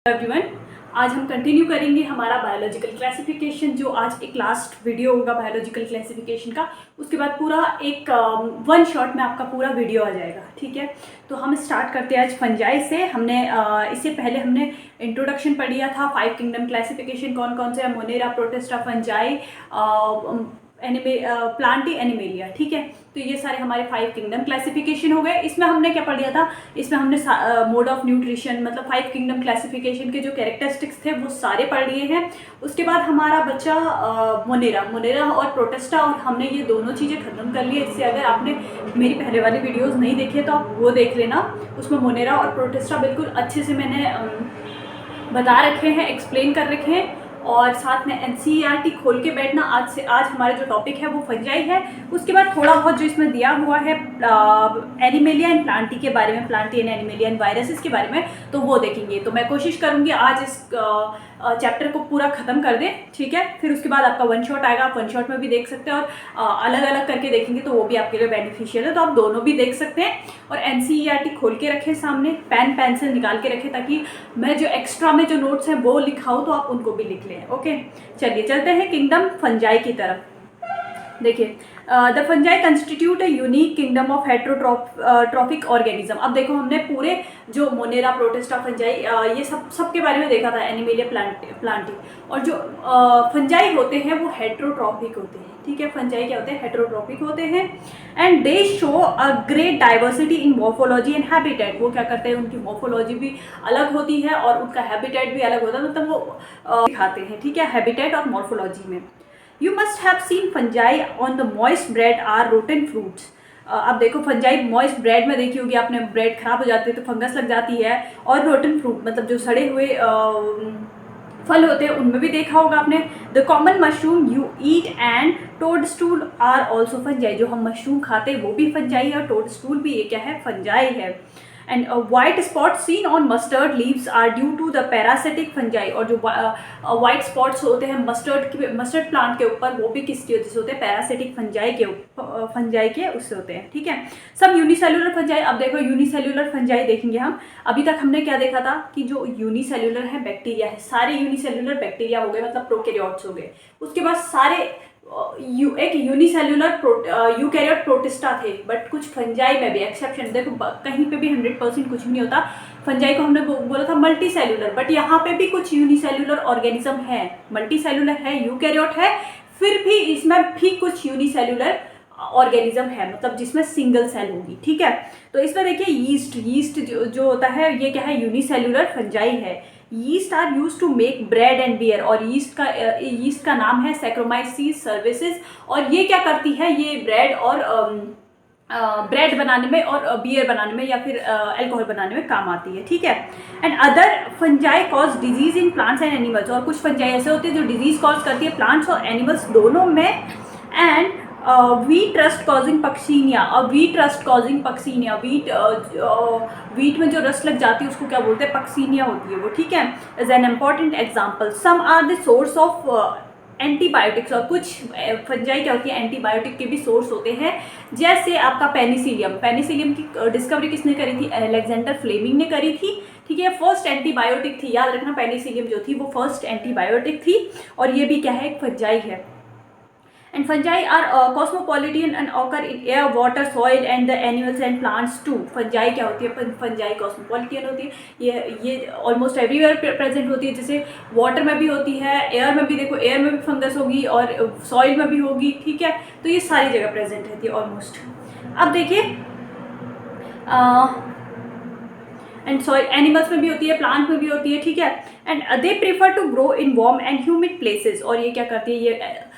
Everyone, आज हम continue करेंगे हमारा बायोलॉजिकल क्लासिफिकेशन। जो आज एक लास्ट वीडियो होगा बायोलॉजिकल क्लासिफिकेशन का, उसके बाद पूरा एक वन शॉट में आपका पूरा वीडियो आ जाएगा। ठीक है, तो हम स्टार्ट करते हैं आज फंजाई से। हमने इससे पहले हमने इंट्रोडक्शन पढ़ लिया था, 5 किंगडम क्लासिफिकेशन कौन कौन से है, Monera, protista, fungi, Plantae, animalia. ठीक है, तो ये सारे हमारे 5 किंगडम क्लासिफिकेशन हो गए। इसमें हमने क्या पढ़ लिया था, इसमें हमने मोड ऑफ न्यूट्रिशन, मतलब 5 किंगडम क्लासिफिकेशन के जो कैरेक्टरिस्टिक्स थे वो सारे पढ़ लिए हैं। उसके बाद हमारा बच्चा मोनेरा और प्रोटिस्टा, और हमने ये दोनों चीज़ें खत्म कर ली है। इससे अगर आपने मेरी पहले वाली वीडियोज़ नहीं देखे तो आप वो देख लेना, उसमें मोनेरा और प्रोटिस्टा बिल्कुल अच्छे से मैंने बता रखे हैं, एक्सप्लेन कर रखे हैं। और साथ में NCERT खोल के बैठना। आज हमारा जो टॉपिक है वो फंजाई है। उसके बाद थोड़ा बहुत जो इसमें दिया हुआ है एनिमेलिया एंड प्लांटी के बारे में, Plantae and animalia and viruses के बारे में, तो वो देखेंगे। तो मैं कोशिश करूँगी आज इस चैप्टर को पूरा ख़त्म कर दें। ठीक है, फिर उसके बाद आपका वन शॉट आएगा, आप वन शॉट में भी देख सकते हैं, और अलग अलग करके देखेंगे तो वो भी आपके लिए बेनिफिशियल है, तो आप दोनों भी देख सकते हैं। और NCERT खोल के रखें सामने, पेन पेंसिल निकाल के रखें, ताकि मैं जो एक्स्ट्रा में जो नोट्स हैं वो लिखाऊँ तो आप उनको भी लिख लें। ओके, चलिए चलते हैं किंगडम फंजाई की तरफ। देखिए, the fungi constitute a unique kingdom of heterotrophic organism. अब देखो, हमने पूरे जो मोनेरा, प्रोटिस्टा, फंजाई ये सब के बारे में देखा था, एनिमेलिया, प्लांटी। और जो फंजाई होते हैं वो हेट्रोट्रॉफिक होते हैं। ठीक है, फंजाई क्या होते हैं, हेट्रोट्रॉफिक होते हैं। And they show a great diversity in morphology and habitat. वो क्या करते हैं, उनकी मॉर्फोलॉजी भी अलग होती है और उनका हैबिटेट भी अलग होता है, मतलब वो दिखाते हैं। ठीक है, हैबिटेट और मॉर्फोलॉजी में। You must have seen fungi on the moist bread or rotten fruits. अब देखो, फंजाई मॉइस्ट ब्रेड में देखी होगी आपने, ब्रेड खराब हो जाती है तो फंगस लग जाती है। और रोटन फ्रूट मतलब जो सड़े हुए फल होते हैं उनमें भी देखा होगा आपने। The common mushroom you eat and toadstool are also fungi. जो हम मशरूम खाते हैं वो भी फंजाई है, और टोडस्टूल भी ये क्या है, फंजाई है। And white spots seen on mustard leaves are due to the parasitic fungi. और जो वाइट स्पॉट्स होते हैं मस्टर्ड प्लांट के ऊपर, वो भी किसकी वजह से होते हैं, पैरासिटिक फंजाई के उससे होते हैं। ठीक है, सब यूनिसेल्युलर फंजाई। अब देखो, यूनिसेल्युलर फंजाई देखेंगे हम। अभी तक हमने क्या देखा था कि जो यूनिसेल्युलर है बैक्टीरिया है, सारे यूनिसेल्युलर बैक्टीरिया हो गए, मतलब प्रोकैरियोट्स हो गए। उसके बाद सारे एक यूनिसेल्युलर यूकैरियोट प्रोटिस्टा थे, बट कुछ फंजाई में भी एक्सेप्शन। देखो, कहीं पे भी 100% कुछ भी नहीं होता। फंजाई को हमने बोला था मल्टी सेल्युलर, बट यहाँ पे भी कुछ यूनिसेल्युलर ऑर्गेनिज्म है, मल्टी सेल्युलर है, यूकैरियोट है, फिर भी इसमें भी कुछ यूनिसेल्युलर ऑर्गेनिज्म है, मतलब जिसमें सिंगल सेल होगी। ठीक है, तो इसमें देखिए यीस्ट जो होता है, ये क्या है, यूनिसेल्युलर फंजाई है। Yeast are use to make bread and beer. और यीस्ट का नाम है सैक्रोमाइसीस सर्विसेज। और ये क्या करती है, ये ब्रेड बनाने में और बियर बनाने में या फिर अल्कोहल बनाने में काम आती है। ठीक है, and other fungi cause disease in plants and animals. और कुछ फंजाई ऐसे होते हैं जो डिजीज कॉज करती है प्लांट्स और एनिमल्स दोनों में। And wheat rust causing Puccinia. और wheat rust causing Puccinia, wheat में जो रस्ट लग जाती है उसको क्या बोलते हैं, पक्सीनिया होती है वो। ठीक है, is an important example. Some are the source of antibiotics. और कुछ फंजाई क्या होती है, एंटीबायोटिक के भी सोर्स होते हैं। जैसे आपका पेनिसिलियम की डिस्कवरी किसने करी थी, अलेक्जेंडर फ्लेमिंग ने करी थी। ठीक है, फर्स्ट एंटीबायोटिक थी, याद रखना, पेनिसिलियम जो थी वो फर्स्ट एंटीबायोटिक थी। और ये भी क्या है, एक फंजाई है। And fungi are cosmopolitan and occur in air, water, soil and the animals and plants too. Fungi क्या होती है, fungi cosmopolitan होती है, ये ऑलमोस्ट एवरीवेयर प्रेजेंट होती है। जैसे वाटर में भी होती है, एयर में भी, देखो एयर में भी फंगस होगी और सॉइल में भी होगी। ठीक है, तो ये सारी जगह प्रेजेंट रहती है ऑलमोस्ट। अब देखिए, एंड सॉइल एनिमल्स में भी होती है, प्लांट में भी होती है। ठीक है, and they prefer to grow in warm and humid places. और ये क्या करती है, ये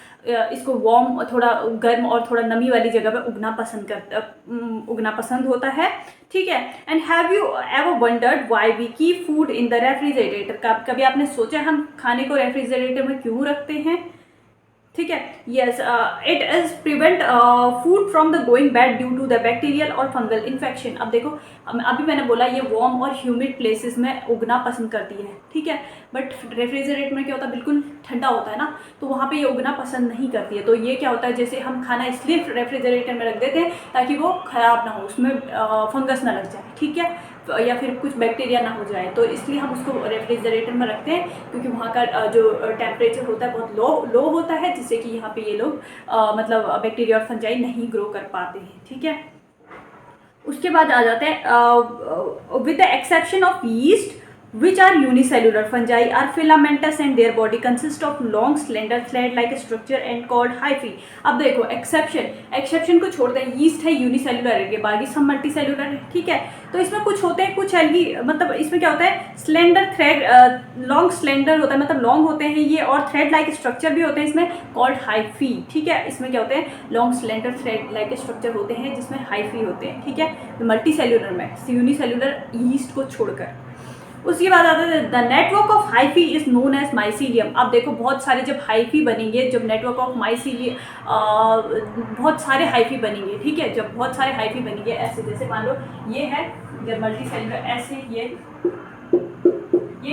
इसको वार्म, थोड़ा गर्म और थोड़ा नमी वाली जगह पे उगना पसंद होता है। ठीक है, and have you ever wondered why we keep food in the refrigerator. कभी आपने सोचा हम खाने को रेफ्रिजरेटर में क्यों रखते हैं? ठीक है, yes, it is prevent food from the going bad due to the bacterial और फंगल इन्फेक्शन। अब देखो, अभी मैंने बोला ये वार्म और ह्यूमिड प्लेसेस में उगना पसंद करती है। ठीक है, बट रेफ्रिजरेट में क्या होता है, बिल्कुल ठंडा होता है ना, तो वहाँ पे ये उगना पसंद नहीं करती है। तो ये क्या होता है, जैसे हम खाना इसलिए रेफ्रिजरेटर में रख देते हैं ताकि वो ख़राब ना हो, उसमें फंगस ना लग जाए। ठीक है, या फिर कुछ बैक्टीरिया ना हो जाए, तो इसलिए हम उसको रेफ्रिजरेटर में रखते हैं, क्योंकि वहाँ का जो टेम्परेचर होता है बहुत लो होता है, जिससे कि यहाँ पे ये लोग मतलब बैक्टीरिया और फंजाई नहीं ग्रो कर पाते हैं। ठीक है, उसके बाद आ जाते हैं with the exception of yeast which are unicellular. Fungi are filamentous and their body consists of long slender thread like structure and called hyphae. अब देखो एक्सेप्शन को छोड़ दें, यीस्ट है यूनिसेलुलर है, बाकी सब मल्टी सेलुलर है। ठीक है, तो इसमें कुछ होते हैं, कुछ एल्गी, मतलब इसमें क्या होता है, स्लेंडर थ्रेड, लॉन्ग स्लेंडर होता है, मतलब लॉन्ग होते हैं ये, और थ्रेड लाइक स्ट्रक्चर भी होते हैं इसमें, कॉल्ड हाइफी। ठीक है, इसमें क्या होते हैं, long slender thread like structure होते हैं जिसमें हाइफी होते हैं। ठीक है, मल्टी सेलुलर में यूनिसेलुलर यीस्ट को छोड़कर। उसके बाद आता है the network of hyphae is known as mycelium. अब देखो बहुत सारे जब हाइफी बनेंगे, जब नेटवर्क ऑफ माइसीलियम, बहुत सारे हाइफी बनेंगे। ठीक है, जब बहुत सारे हाइफी बनेंगे ऐसे, जैसे मान लो ये है जब मल्टी सेलुलर, ऐसे ये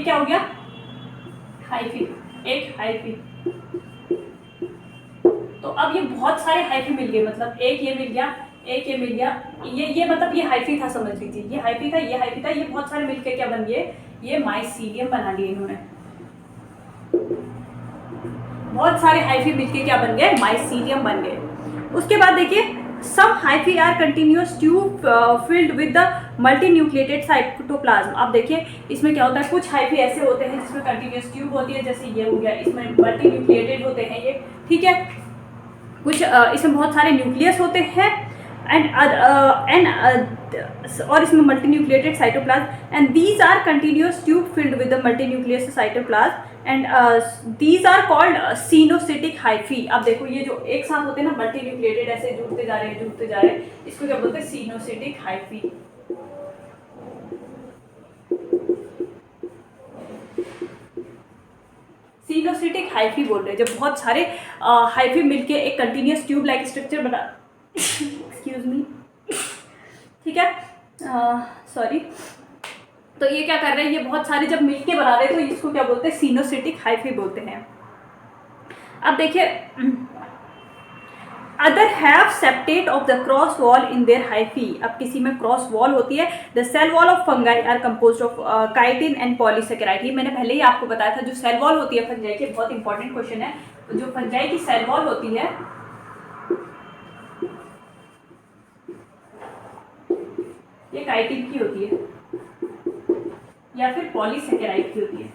क्या हो गया, हाइफी, एक हाइफी। तो अब ये बहुत सारे हाइफी मिल गए, मतलब एक ये मिल गया, एक ये मिल गया, ये मतलब ये हाइफी था, समझ लीजिए ये हाइफी था, ये हाइफी था, ये बहुत सारे मिलकर क्या बन गए, ये माइसीलियम बना लिए इन्होंने। बहुत सारे हाइफी मिलकर क्या बन गए, माइसीलियम बन गए। उसके बाद देखिए some hyphae are continuous tube filled with the multinucleated cytoplasm. अब देखिए इसमें क्या होता है, कुछ हाइफी ऐसे होते हैं जिसमें कंटिन्यूअस ट्यूब होती है, जैसे ये हो गया, इसमें मल्टीन्यूक्लिएटेड होते हैं ये। ठीक है, कुछ इसमें बहुत सारे न्यूक्लियस होते हैं और इसमें multinucleated cytoplasm, and these are continuous tube filled with the multinucleus cytoplasm, and these are called coenocytic hyphae. अब देखो ये जो एक साथ होते हैं ना, मल्टीन्यूक्लिएटेड ऐसे जुड़ते जा रहे हैं, इसको क्या बोलते हैं, सीनोसिटिक हाइफी। सीनोसिटिक हाइफी बोल रहे हैं जब बहुत सारे हाइफी मिलके एक कंटिन्यूअस ट्यूब लाइक स्ट्रक्चर बना एक्सक्यूज मी। ठीक है, सॉरी। तो ये क्या कर रहे हैं, ये बहुत सारे जब मिलके बना रहे हैं तो इसको क्या बोलते हैं, सीनोसिटिक हाइफी बोलते हैं। अब देखिए other have septate of the cross wall in their hyphae. अब किसी में क्रॉस वॉल होती है। The cell wall of fungi are composed of chitin and polysaccharide. ये मैंने पहले ही आपको बताया था, जो सेल वॉल होती है फंजाई की, बहुत इंपॉर्टेंट क्वेश्चन है। तो जो फंजाई की सेल वॉल होती है ये काइटिन की होती है या फिर पॉलीसेकेराइड की होती है।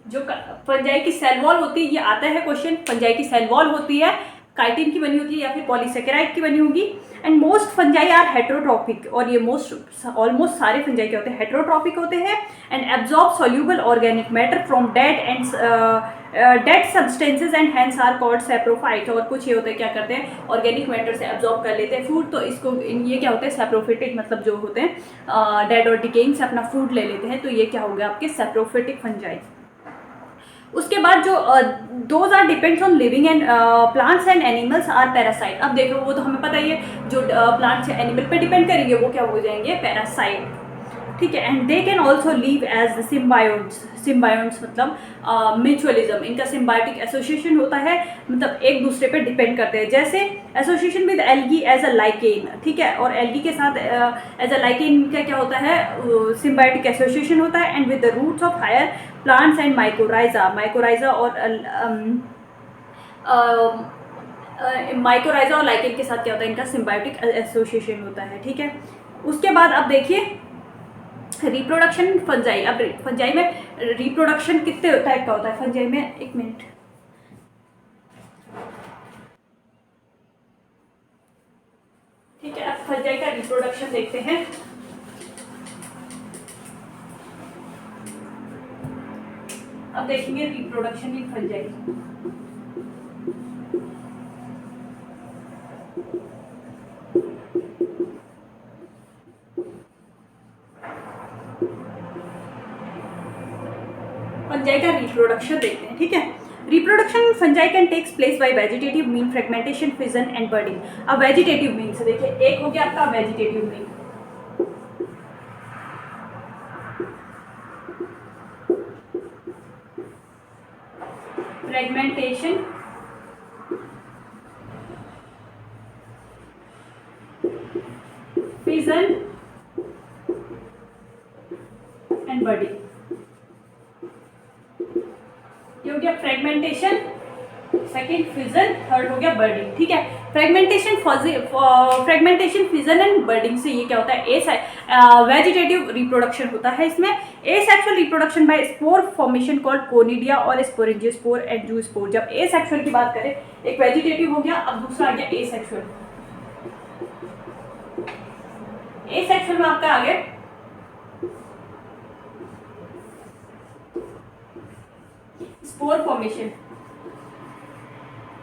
जो फंजाई की सेल वॉल होती है, ये आता है क्वेश्चन, फंजाई की सेल वॉल होती है, काइटिन की बनी होती है या फिर पॉलीसेकेराइड की बनी होगी। And most fungi are heterotrophic, और ये ऑलमोस्ट सारे फंजाई क्या होते हैं, हेट्रोट्रॉपिक होते हैं। And absorb soluble organic matter from dead substances and hence are called saprophyte. और कुछ ये होते हैं क्या करते हैं, ऑर्गेनिक मैटर से एब्जॉर्ब कर लेते हैं फूड, तो इसको ये क्या होते हैं, सैप्रोफिटिक, मतलब जो होते हैं डेड और डिकेइंग से अपना फूड ले लेते हैं, तो ये क्या हो गया आपके सैप्रोफिटिक फंजाई। उसके बाद जो those are depends on living and plants and animals are parasite. अब देखो वो तो हमें पता ही है, जो प्लांट्स या एनिमल पे डिपेंड करेंगे वो क्या हो जाएंगे, पैरासाइट। ठीक है, and they can also live as symbionts. Symbionts मतलब म्यूचुअलिज्म, इनका सिम्बायोटिक एसोसिएशन होता है, मतलब एक दूसरे पे डिपेंड करते हैं। जैसे association with algae as a lichen. ठीक है, और एल्गी के साथ एज अ लाइकेन का क्या होता है, सिम्बायोटिक एसोसिएशन होता है। And with the roots of higher plants and mycorrhiza. Mycorrhiza और लाइकेन के साथ क्या होता है, इनका सिम्बायोटिक एसोसिएशन होता है। ठीक है, उसके बाद अब देखिए रिप्रोडक्शन फंजाई। अब फंजाई में रिप्रोडक्शन कितने टाइप का होता है फंजाई में, एक मिनट। ठीक है, अब फंजाई का रिप्रोडक्शन देखते हैं। अब देखेंगे रिप्रोडक्शन इन फंजाई। फंजाई का रिप्रोडक्शन देखते हैं। ठीक है, reproduction fungi can takes place by vegetative mean, fragmentation, fission and budding. अब वेजिटेटिव मीन से देखिए, एक हो गया आपका vegetative mean, fragmentation fission and budding. ये हो गया फ्रेगमेंटेशन, सेकेंड फिजन, थर्ड हो गया बर्डिंग। ठीक है, फ्रेगमेंटेशन फिजन एंड बर्डिंग से ये क्या होता है, वेजिटेटिव रिप्रोडक्शन होता है। इसमें asexual reproduction by spore formation called conidia और स्पोरेंजियोस्पोर एंड जूस्पोर। जब एसेक्सुअल की बात करें, एक वेजिटेटिव हो गया, अब दूसरा आ गया एसेक्सुअल। एसेक्सुअल में आपका आ गया spore formation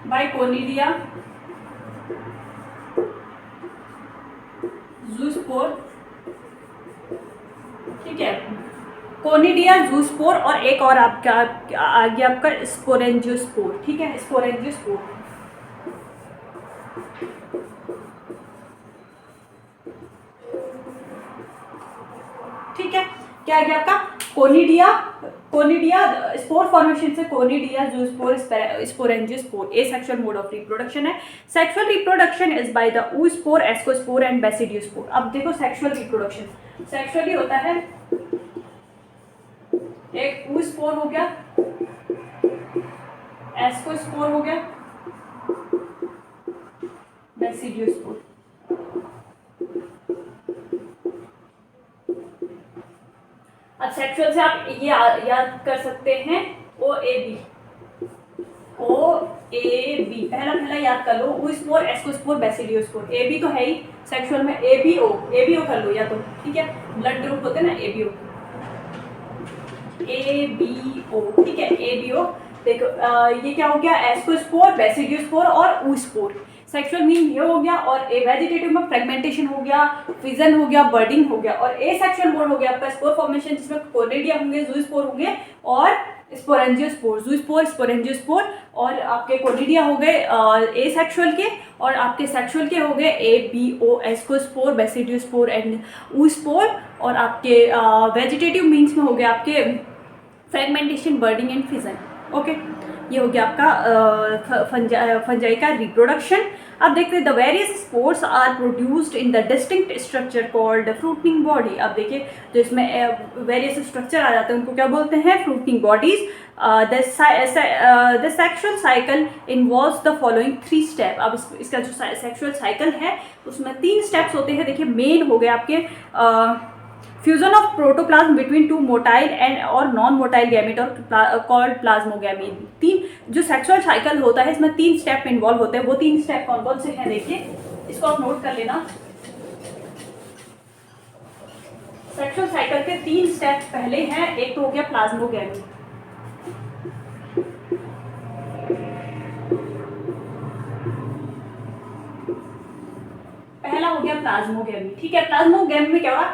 by conidia, zoospore. ठीक है, कोनिडिया, जूस्पोर और एक और आपका आ गया आपका स्पोरेंजियोस्पोर। ठीक है, स्पोरेंजियोस्पोर। ठीक है, क्या आ गया आपका कोनिडिया, स्पोर फॉर्मेशन से conidia, zoospore, sporangiospore. Asexual mode of reproduction है। Sexual reproduction is by the oospore, ascospore and basidiospore. अब देखो सेक्सुअल रिप्रोडक्शन, सेक्सुअली होता है, एक oospore हो गया, ascospore हो गया, बेसिडियोस्पोर। अब सेक्सुअल से आप ये याद कर सकते हैं, OAB, पहला याद कर लो, oospore, ascospore, बेसिडियोस्पोर। AB तो है ही सेक्सुअल में, ABO कर लो या तो। ठीक है, ब्लड ग्रुप होते हैं ना, ABO। ठीक है, ABO। देखो ये क्या हो गया, एस्कोस्पोर, बेसिडियोस्पोर और oospore। सेक्सुअल मीन ये हो गया, और वेजिटेटिव में फ्रेगमेंटेशन हो गया, फिजन हो गया, बर्डिंग हो गया, और एसेक्सुअल मोड हो गया आपका स्पोर फॉर्मेशन, जिसमें कोनिडिया होंगे, जूस्पोर होंगे और स्पोरेंजियोस्पोर। जूस्पोर, स्पोरेंजियोस्पोर और आपके कोनिडिया हो गए एसेक्सुअल के, और आपके सेक्सुअल के हो गए ABO, ascospore, basidiospore and oospore। और आपके वेजिटेटिव मीन्स में हो गया आपके फ्रेगमेंटेशन, बर्डिंग एंड फिजन। ओके, ये हो गया आपका फंजाई का रिप्रोडक्शन। अब देखते हैं, the various spores are produced in the distinct structure called fruiting body. अब देखिए, जो इसमें वेरियस स्ट्रक्चर आ जाते हैं उनको क्या बोलते हैं, fruiting bodies. The sexual cycle involves the following 3 step. अब इसका जो सेक्सुअल साइकिल है उसमें 3 स्टेप्स होते हैं। देखिए, मेन हो गए आपके fusion of protoplasm between 2 motile and और नॉन मोटाइल गैमेट और कॉल्ड प्लाज्मोगैमी। 3 जो सेक्सुअल साइकिल होता है, इसमें 3 स्टेप इन्वॉल्व होते हैं। वो 3 स्टेप कौन कौन से हैं, देखिए, इसको आप नोट कर लेना। सेक्सुअल साइकिल के 3 स्टेप पहले हैं, एक तो हो गया प्लाज्मोगैमी। पहला हो गया प्लाज्मोगैमी। ठीक है, प्लाज्मोगैमी में क्या होगा,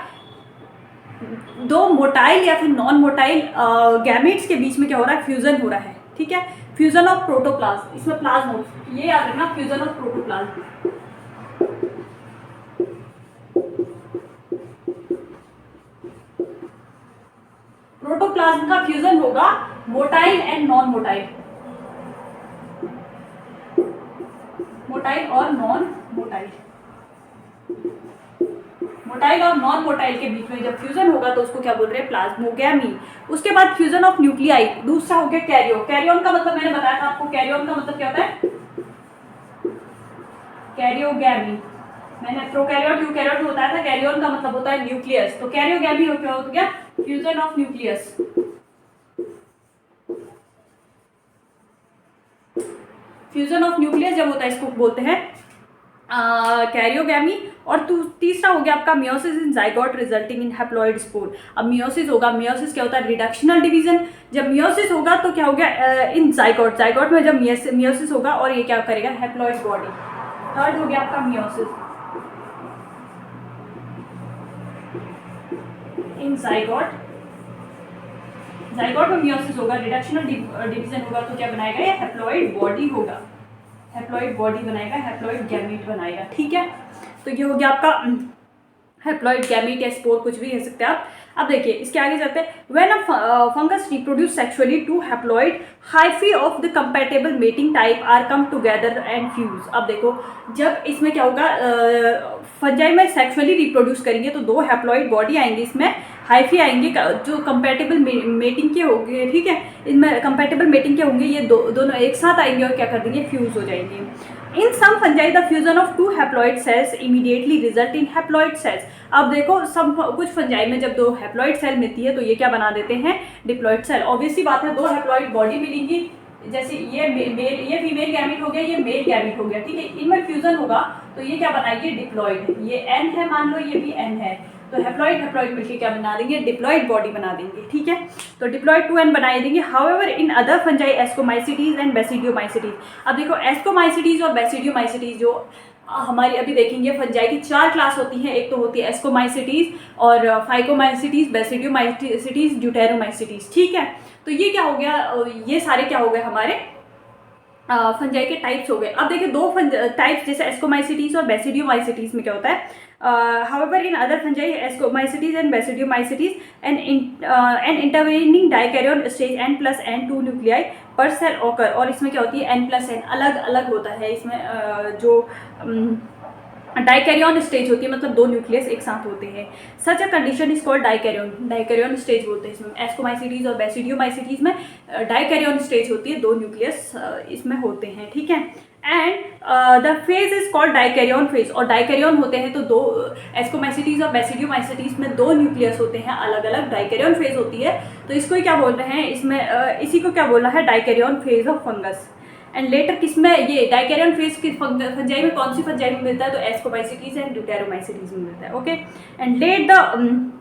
2 मोटाइल या फिर नॉन मोटाइल गैमेट्स के बीच में क्या हो रहा है, फ्यूजन हो रहा है। ठीक है, फ्यूजन ऑफ प्रोटोप्लाज्म, इसमें प्लाज्म, ये याद रखना, फ्यूजन ऑफ प्रोटोप्लाज्म। प्रोटोप्लाज्म का फ्यूजन होगा motile and non motile, motile और नॉन मोटाइल। मोटाइल और नॉन मोटाइल के बीच में जब फ्यूजन होगा तो उसको क्या बोल रहे हैं, प्लाज्मोगैमी। उसके बाद फ्यूजन ऑफ न्यूक्लियाई, दूसरा हो गया कैरियो। कैरियोन का मतलब मैंने बताया था आपको, कैरियोन का मतलब क्या होता है, कैरियोगैमी। मैंने प्रोकैरियोट, यूकैरियोट में बताया था, कैरियोन का मतलब होता है न्यूक्लियस। तो कैरियोगैमी हो गया fusion of nucleus. Fusion of nucleus जब होता है इसको बोलते हैं कैरियोगैमी। और तीसरा हो गया आपका meiosis in zygote resulting in haploid spore. अब मियोसिस होगा, मियोसिस क्या होता है, रिडक्शनल डिवीजन। जब मियोसिस होगा तो क्या हो गया, इन जाइगोट, जाइगोट में जब मियोसिस होगा और ये क्या करेगा, हैप्लॉइड बॉडी। थर्ड हो गया आपका मियोसिस इन जाइगोट। जाइगोट में मियोसिस होगा, रिडक्शनल डिवीजन होगा तो क्या बनाएगा, ये हैप्लॉइड बॉडी होगा, हैप्लॉइड बॉडी बनाएगा, हैप्लॉइड गैमेट बनाएगा। ठीक है, तो ये हो गया आपका हैप्लॉइड गैमीट या स्पोर कुछ भी कह सकते हैं आप। अब देखिए इसके आगे चलते हैं। When a fungus reproduce sexually two haploid hyphae of the compatible mating type are come together and fuse. अब देखो जब इसमें क्या होगा, फंजाई में सेक्सुअली रिप्रोड्यूस करेंगे तो दो हैप्लॉइड बॉडी आएंगी, इसमें हाइफी आएंगे जो कंपैटिबल मेटिंग के होंगे, ठीक है, इनमें कंपैटिबल मेटिंग के होंगे, ये दोनों एक साथ आएंगे और क्या कर देंगे, फ्यूज हो जाएंगे। In some fungi the fusion of two haploid cells immediately result in haploid cells. अब देखो सब कुछ फंजाई में जब दो हैप्लॉइड सेल मिलती है तो ये क्या बना देते हैं, डिप्लॉइड सेल। ऑब्वियसली बात है, दो हैप्लॉइड बॉडी मिलेंगी, जैसे ये मेल, ये फीमेल गैमीट हो गया, ये मेल गैमीट हो गया, ठीक है, इनमें फ्यूजन होगा तो ये क्या बनाएंगे, डिप्लॉइड। ये एन है, मान लो ये भी एन है, तो हैप्लॉइड मिलकर क्या बना देंगे, डिप्लॉइड बॉडी बना देंगे, ठीक है। तो डिप्लॉइड 2n बना देंगे। However in other fungi ascomycetes and basidiomycetes. अब देखो एस्कोमाइसिटीज और बेसिडियोमाइसिटीज जो हमारी अभी देखेंगे, फंजाई की 4 क्लास होती हैं। एक तो होती है एस्कोमाइसिटीज और फाइकोमाइसिटीज, बेसिडियोमाइसिटीज, ड्यूटेरोमाइसिटीज, ठीक है। तो ये क्या हो गया, ये सारे क्या हो गए हमारे फंजाई के टाइप्स हो गए। अब देखिए दो टाइप्स जैसे एस्कोमाइसिटीज और बेसिडियोमाइसिटीज में क्या होता है, however in other fungi ascomycetes and basidiomycetes and intervening dikaryon stage n+n2 nuclei पर सेल ऑकर। और इसमें क्या होती है, n+n अलग अलग होता है इसमें, जो डाइकैरियन स्टेज होती है, मतलब दो न्यूक्लियस एक साथ होते हैं। Such a condition is called dikaryon stage बोलते हैं इसमें। एस्कोमाइसिटीज और बेसिडियोमाइसिटीज में डाइकैरियन स्टेज होती है, दो न्यूक्लियस इसमें होते हैं, ठीक है। And the phase is called dikaryon phase. और डाइकैरियन होते हैं तो दो, एस्कोमाइसिटीज और बेसिडियोमाइसिटीज में दो न्यूक्लियस होते हैं अलग अलग, डाइकैरियन फेज होती है। तो इसको ही क्या बोल रहे हैं इसमें, इसी को क्या बोलना है, dikaryon phase of fungus. And later किसमें, ये डाइकैरियन फेज की फंजाई में कौन सी फंजाई में मिलता है, तो एस्कोमाइसिटीज एंड ड्यूटेरोमाइसिटीज में मिलता है, okay. And let the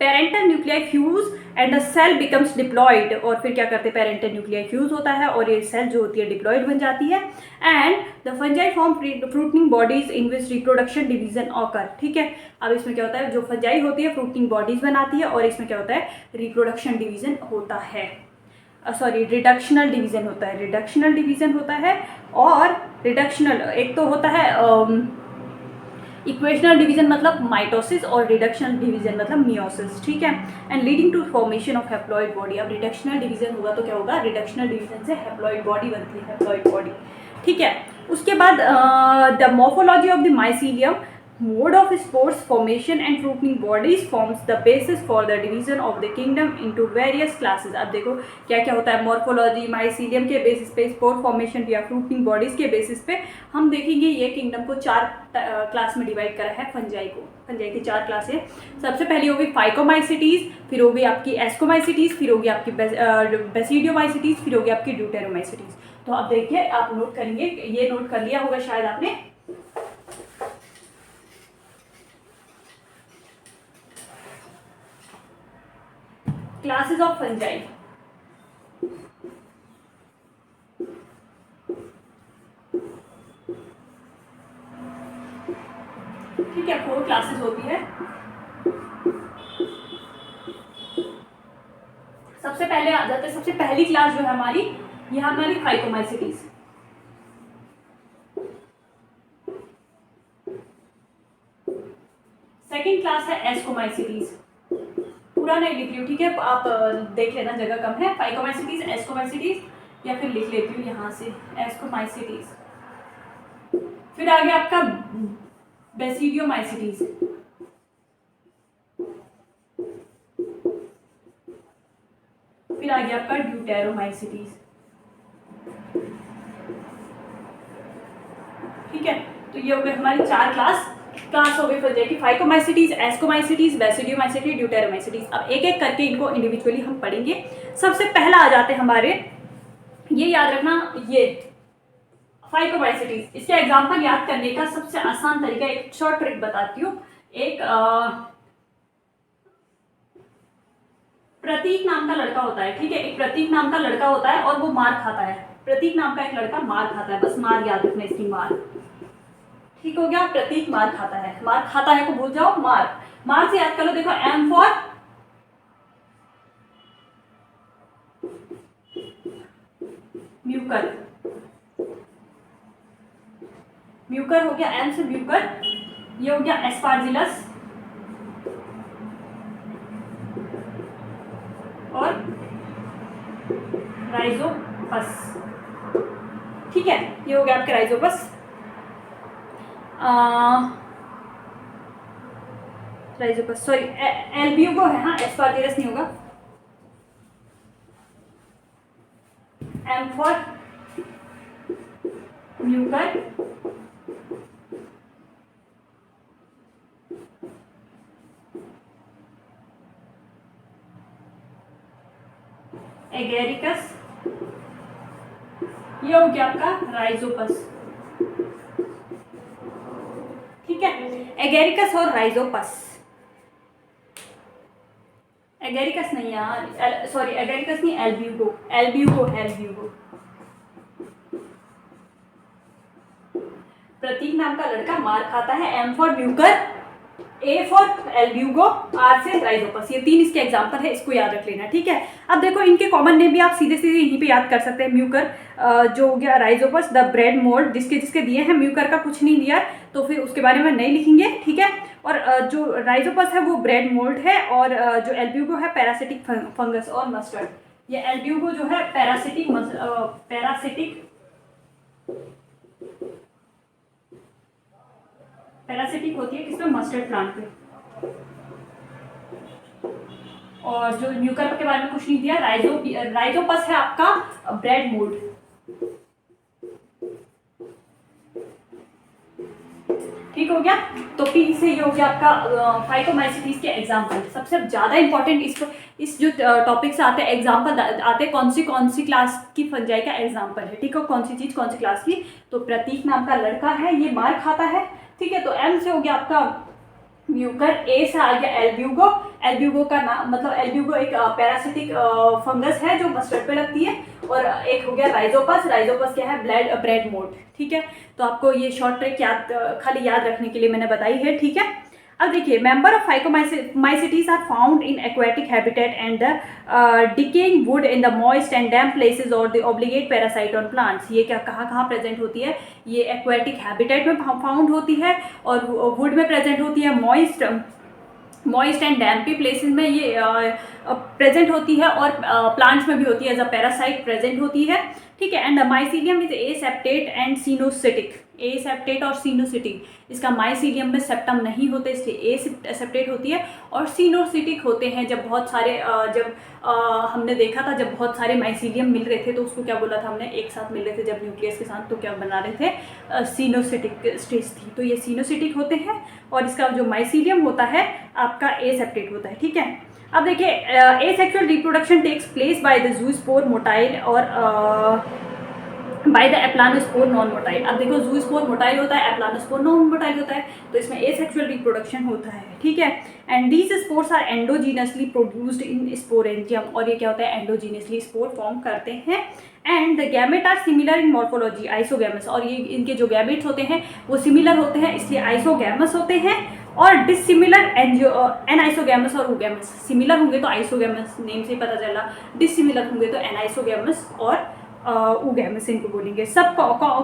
parental nuclei fuse and the cell becomes diploid. और फिर क्या करते हैं, पेरेंटल न्यूक्लियाई फ्यूज होता है और ये सेल जो होती है डिप्लॉइड बन जाती है। And the fungi form fruiting bodies in which reproduction division occur, ठीक है। अब इसमें क्या होता है, जो फंजाई होती है फ्रूटिंग बॉडीज बनाती है और इसमें क्या होता है, रिप्रोडक्शन डिवीजन होता है, सॉरी रिडक्शनल डिवीजन होता है, रिडक्शनल डिवीजन होता है। और रिडक्शनल एक तो होता है इक्वेशनल डिवीजन मतलब माइटोसिस और रिडक्शनल डिवीजन मतलब मियोसिस, ठीक है। And leading to formation of haploid body. अब रिडक्शनल डिवीजन होगा तो क्या होगा, रिडक्शनल डिवीजन से हैप्लॉइड बॉडी बनती है, हैप्लॉइड बॉडी, ठीक है। उसके बाद the morphology of the mycelium, mode of spores formation and fruiting bodies forms the basis for the division of the kingdom into various classes। अब देखो क्या क्या होता है, मॉर्फोलॉजी माइसीलियम के बेसिस पे, स्पोर फॉर्मेशन या फ्रूटिंग बॉडीज के बेसिस पे हम देखेंगे ये किंगडम को 4 क्लास में डिवाइड करा है फंजाई को। फंजाई की 4 क्लास है। सबसे पहली होगी फाइकोमाइसिटीज, फिर होगी आपकी एस्कोमाइसिटीज, फिर होगी आपकी बेसिडियोमाइसिटीज, फिर होगी आपकी ड्यूटेरोमाइसिटीज। तो अब देखिए आप नोट करेंगे, ये नोट कर लिया होगा शायद आपने। क्लासेस ऑफ फंजाई, ठीक है, 4 क्लासेस होती है। सबसे पहले आ जाते हैं, सबसे पहली क्लास जो है हमारी, ये हमारी फाइकोमाइसिटीज। सेकेंड क्लास है एस्कोमाइसिटीज, पूरा नहीं लिख रही हूँ, ठीक है, आप देख लेना, जगह कम है। फाइकोमाइसिटीज, एस्कोमाइसिटीज, या फिर लिख लेती हूँ यहाँ से एस्कोमाइसिटीज। फिर आगे आपका बेसिडियोमाइसिटीज, फिर आगे आपका ड्यूटेरोमाइसिटीज, ठीक है। तो ये हो गए हमारी 4 क्लास हो गई फंजाई की, फाइकोमाइसिटीज, एस्कोमाइसिटीज, बेसिडियोमाइसिटीज, ड्यूटेरोमाइसिटीज। अब एक एक करके इनको इंडिविजुअली हम पढ़ेंगे। सबसे पहला आ जाते हैं हमारे, ये याद रखना, ये फाइकोमाइसिटीज। इसके एग्जांपल याद करने का सबसे आसान तरीका, एक शॉर्ट ट्रिक बताती हूँ। एक प्रतीक नाम का लड़का होता है, ठीक है, एक प्रतीक नाम का लड़का होता है और वो मार खाता है। प्रतीक नाम का एक लड़का मार खाता है, बस मार याद रखना, इसकी मार, ठीक हो गया। प्रतीक मार खाता है, मार खाता है को भूल जाओ, मार से याद कर लो। देखो एम फॉर म्यूकर, म्यूकर हो गया, एम से म्यूकर। ये हो गया एस्पार्जिलस, राइजोपस। ठीक है, ये हो गया आपके राइजोपस। राइजोपस सॉरी एल्ब्यूगो है, हाँ एस्पार्जिलस नहीं होगा। एम फॉर म्यूकर, एगेरिकस, ये हो गया आपका राइजोपस। ठीक है, एगेरिकस और राइजोपस। एगेरिकस नहीं यार, सॉरी एगेरिकस नहीं, एल्ब्यूगो, एल्ब्यूगो, एल्ब्यूगो। प्रतीक नाम का लड़का मार खाता है, M for Mucor, A for Albugo, R से राइजोपस। ये 3 इसके एग्जाम्पल है, इसको याद रख लेना। ठीक है, अब देखो इनके कॉमन नेम भी आप सीधे सीधे यहीं पे याद कर सकते हैं। म्यूकर जो हो गया, राइजोपस द ब्रेड मोल्ड, जिसके जिसके दिए हैं, म्यूकर का कुछ नहीं दिया तो फिर उसके बारे में नहीं लिखेंगे। ठीक है, और जो राइजोपस है वो ब्रेड मोल्ड है, और जो एल्ब्यूगो है पैरासिटिक फंगस और मस्टर्ड। ये एल्ब्यूगो जो है पैरासिटिक होती है किसमें, मस्टर्ड प्लांट पे। और जो म्यूकर के बारे में कुछ नहीं दिया, राइजोपस है आपका ब्रेड मोल्ड। ठीक हो गया, तो पी से ये हो गया आपका फाइकोमाइसिटीज के एग्जाम्पल। सबसे ज़्यादा इंपॉर्टेंट इस जो टॉपिक से आते हैं एग्जाम्पल आते हैं, कौन सी क्लास की फंजाई का एग्जाम्पल है। ठीक है, कौन सी चीज़ कौन सी क्लास की, तो प्रतीक नाम का लड़का है, ये मार खाता है। ठीक है, तो एम से हो गया आपका म्यूकर, ए से आ गया एल्ब्यूगो। एल्ब्यूगो का नाम मतलब एल्ब्यूगो एक पैरासिटिक फंगस है जो मस्टर्ड पे लगती है। और एक हो गया राइजोपस, राइजोपस क्या है, ब्रेड मोल्ड। ठीक है, तो आपको ये शॉर्ट ट्रिक खाली याद रखने के लिए मैंने बताई है। ठीक है, अब देखिए, member of phycomycetes are found in aquatic habitat and the decaying wood in the moist and damp places और the obligate parasite on plants. ये क्या कहाँ प्रेजेंट होती है, ये एक्वेटिक हैबिटेट में फाउंड होती है, और वुड में प्रेजेंट होती है, मॉइस्ट एंड डैम्पी प्लेसेस में ये प्रेजेंट होती है, और प्लांट्स में भी होती है, एज अ पैरासाइट प्रेजेंट होती है। ठीक है, and mycelium is aseptate and coenocytic. Aseptate और सीनोसिटिक, इसका माइसीलियम में सेप्टम नहीं होते इसलिए एसेप्टेट होती है, और सीनोसिटिक होते हैं जब बहुत सारे हमने देखा था जब बहुत सारे माइसीलियम मिल रहे थे तो उसको क्या बोला था हमने, एक साथ मिल रहे थे जब न्यूक्लियस के साथ, तो क्या बना रहे थे, सीनोसिटिक स्टेज थी। तो ये सीनोसिटिक होते हैं, और इसका जो माइसीलियम होता है आपका एसेप्टेट होता है। ठीक है, अब देखिए, asexual reproduction takes place by the zoospore motile और by the aplanospore non motile. अब देखो, जूस्पोर मोटाइल होता है, एप्लानोस्पोर नॉन मोटाइल होता है, तो इसमें एसेक्सुअल रिप्रोडक्शन होता है। ठीक है, and these spores are endogenously produced in sporangium, और ये क्या होता है, एंडोजीनसली स्पोर फॉर्म करते हैं। And the gamete are similar in morphology, isogamous, और ये इनके जो गैमेट्स होते हैं वो सिमिलर होते हैं इसलिए आइसोगैमस होते हैं। और डिसिमिलर एनाइसोगैमस और ओगैमस, सिमिलर होंगे तो आइसोगैमस, नेम से ही पता चला, डिसिमिलर होंगे तो एनाइसोगैमस और ओगैमस इनको बोलेंगे। सब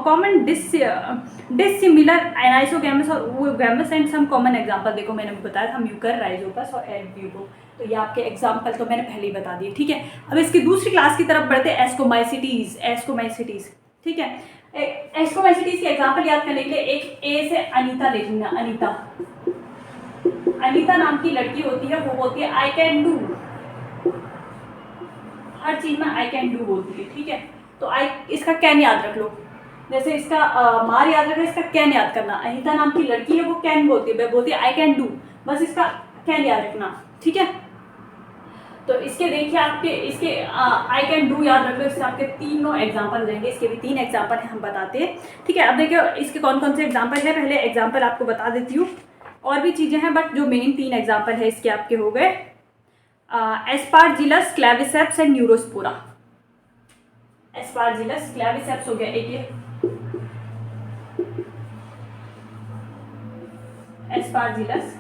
कॉमन डिसिमिलर एनाइसोगैमस और oogamous and some common example देखो मैंने बताया था, म्यूकर, राइजोपस और एल्ब्यूगो। तो ये आपके एग्जांपल तो मैंने पहले ही बता दिए। ठीक है, अब इसकी दूसरी क्लास की तरफ बढ़ते हैं, एस्कोमाइसिटीज। ठीक है, एस्कोमाइसिटीज के एग्जांपल याद करने के लिए एक ए से अनीता ले लेना। अनीता नाम की लड़की होती है, वो बोलती है आई कैन डू, हर चीज में आई कैन डू बोलती है। ठीक है, तो इसका कैन याद रख लो, जैसे इसका मार याद रखना, इसका कैन याद करना। अनीता नाम की लड़की है, वो कैन बोलती है, बोलती है आई कैन डू, बस इसका कैन याद रखना। ठीक है, तो इसके देखिए आपके इसके आई कैन डू याद रख लो, इससे आपके तीनों एग्जाम्पल देंगे, इसके भी 3 एग्जाम्पल हैं, हम बताते हैं। ठीक है, अब देखिए इसके कौन कौन से एग्जाम्पल है, पहले एग्जाम्पल आपको बता देती हूँ, और भी चीज़ें हैं बट जो मेन 3 एग्जाम्पल है इसके आपके हो गए एस्पार्जिलस, क्लेविसेप्स एंड न्यूरोस्पोरा। एस्पार्जिलस, क्लेविसेप्स हो गया एक ये, एस्पार्जिलस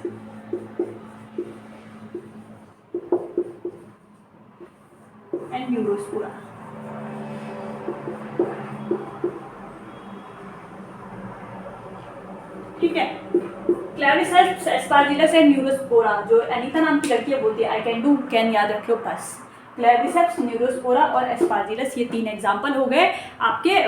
एंड न्यूरोस्पोरा। ठीक है, क्लेविसेप्स, एस्पार्जिलस एंड न्यूरोस्पोरा, जो अनीता नाम की लड़की है बोलती है आई कैन डू, कैन याद रख लो बस। क्लेविसेप्स, न्यूरोस्पोरा और एस्पार्जिलस, ये 3 एग्जाम्पल हो गए आपके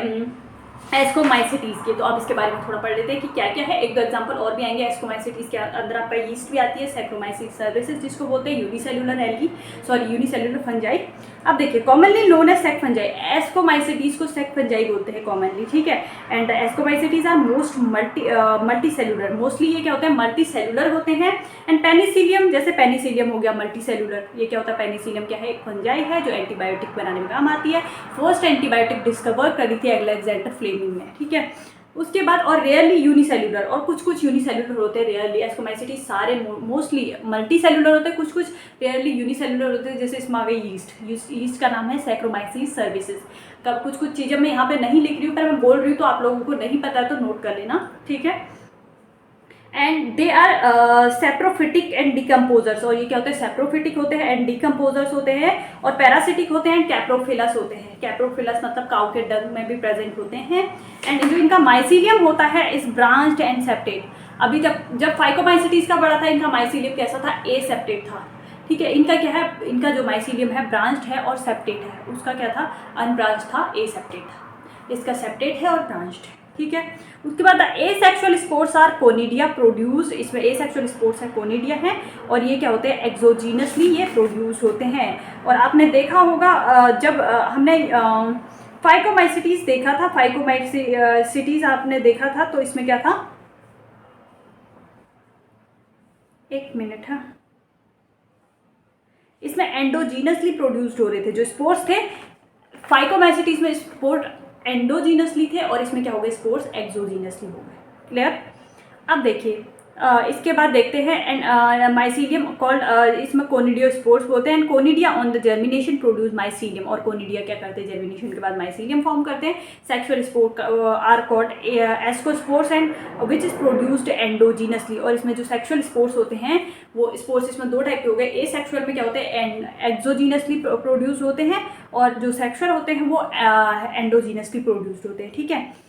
एस्कोमाइसिटीज़ के। तो अब इसके बारे में थोड़ा पढ़ लेते हैं कि क्या क्या है। एक दो एग्जांपल और भी आएंगे। एस्कोमाइसिटीज़ के अंदर आपका यीस्ट भी आती है, सैक्रोमाइसिस सर्विसेज जिसको बोलते हैं, यूनिसेल्युलर फंजाई। अब देखिए, commonly known as sac fungi, ascomycetes को सेक फंजाई बोलते हैं कॉमनली, ठीक है। And ascomycetes are most multi cellular, mostly ये क्या होते हैं, मल्टी सेलुलर होते हैं। एंड पेनिसिलियम, जैसे पेनिसिलियम हो गया मल्टी सेलुलर, ये क्या होता है, पेनिसिलियम क्या है, एक फंजाई है जो एंटीबायोटिक बनाने में काम आती है। फर्स्ट एंटीबायोटिक डिस्कवर करी थी अलेक्जेंडर फ्लेमिंग ने, ठीक है। उसके बाद और रेयरली यूनिसेल्युलर, और कुछ कुछ यूनिसेल्युलर होते हैं रेयरली। एस्कोमाइसिटीज सारे मोस्टली मल्टी सेलुलर होते हैं, कुछ कुछ रेयरली यूनिसेल्युलर होते हैं। जैसे इसमें आ गई यीस्ट का नाम है सैक्रोमाइसिस सर्विसेज। कब कुछ कुछ चीज़ें मैं यहाँ पे नहीं लिख रही हूँ, पर मैं बोल रही हूँ, तो आप लोगों को नहीं पता तो नोट कर लेना, ठीक है। And they are saprophytic and decomposers, और ये क्या होते हैं, सेप्रोफिटिक होते हैं एंड डिकम्पोजर्स होते हैं, और पैरासिटिक होते हैं एंड कैप्रोफिलस होते हैं। कैप्रोफिलस मतलब काउ के डंग में भी प्रेजेंट होते हैं। एंड जो इनका माइसीलियम होता है इस ब्रांच्ड एंड सेप्टेड। अभी जब फाइकोमाइसिटीज का बड़ा था, इनका माइसीलियम कैसा था, ए सेप्टेड था, ठीक है। इनका क्या है, इनका जो माइसीलियम है ब्रांच्ड है और सेप्टेड है, उसका क्या था, अनब्रांच्ड था, ए सेप्टेड था। इसका सेप्टेड है और ब्रांच्ड है, ठीक है। उसके बाद asexual spores are conidia produce, इसमें एसेक्सुअल स्पोर्स है, कोनिडिया है, और ये क्या होते हैं, एक्सोजीनसली ये प्रोड्यूस होते हैं। और आपने देखा होगा जब हमने फाइकोमाइसिटीज देखा था, फाइकोमाइसिटीज आपने देखा था, तो इसमें क्या था, एक मिनट, हाँ, इसमें एंडोजीनसली प्रोड्यूस्ड हो रहे थे जो स्पोर्स थे। फाइकोमाइसिटीज में स्पोर एंडोजीनसली थे, और इसमें क्या हो गए, स्पोर्स एक्सोजीनसली हो गए। क्लियर। अब देखिए इसके बाद देखते हैं एंड माइसीलियम कॉल्ड, इसमें कोनिडियो स्पोर्स बोलते हैं। And conidia on the germination produce mycelium, और कोनिडिया क्या करते हैं, जर्मिनेशन के बाद माइसीलियम फॉर्म करते हैं। Sexual spore are called ascospores and which is produced endogenously, और इसमें जो सेक्सुअल स्पोर्स होते हैं वो स्पोर्स इसमें 2 टाइप के हो गए। ए सेक्सुअल में क्या होते हैं, एक्सोजीनसली प्रोड्यूस होते हैं, और जो सेक्सुअल होते हैं वो एंडोजीनसली प्रोड्यूस्ड होते हैं, ठीक है।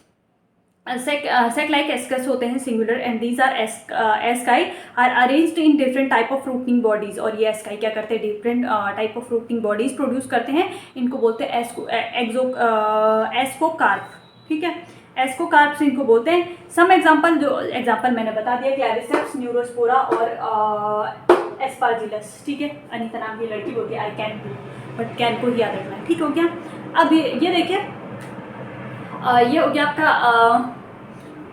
सेक लाइक एस्कस होते हैं singular, and these are asci are arranged in different type of fruiting bodies, और ये एस्काई क्या करते हैं, different type of fruiting bodies produce करते हैं। इनको बोलते हैं एस्कोकार्प, ठीक है। एस्कोकार्प से इनको बोलते हैं। सम एग्जांपल, जो एग्जांपल मैंने बता दिया, क्लेविसेप्स, न्यूरोस्पोरा और एस्पार्जिलस, ठीक है। अनीता नाम की लड़की बोलती है I can do, but can को ही याद रखना है, ठीक हो गया। अब ये देखिए, ये हो गया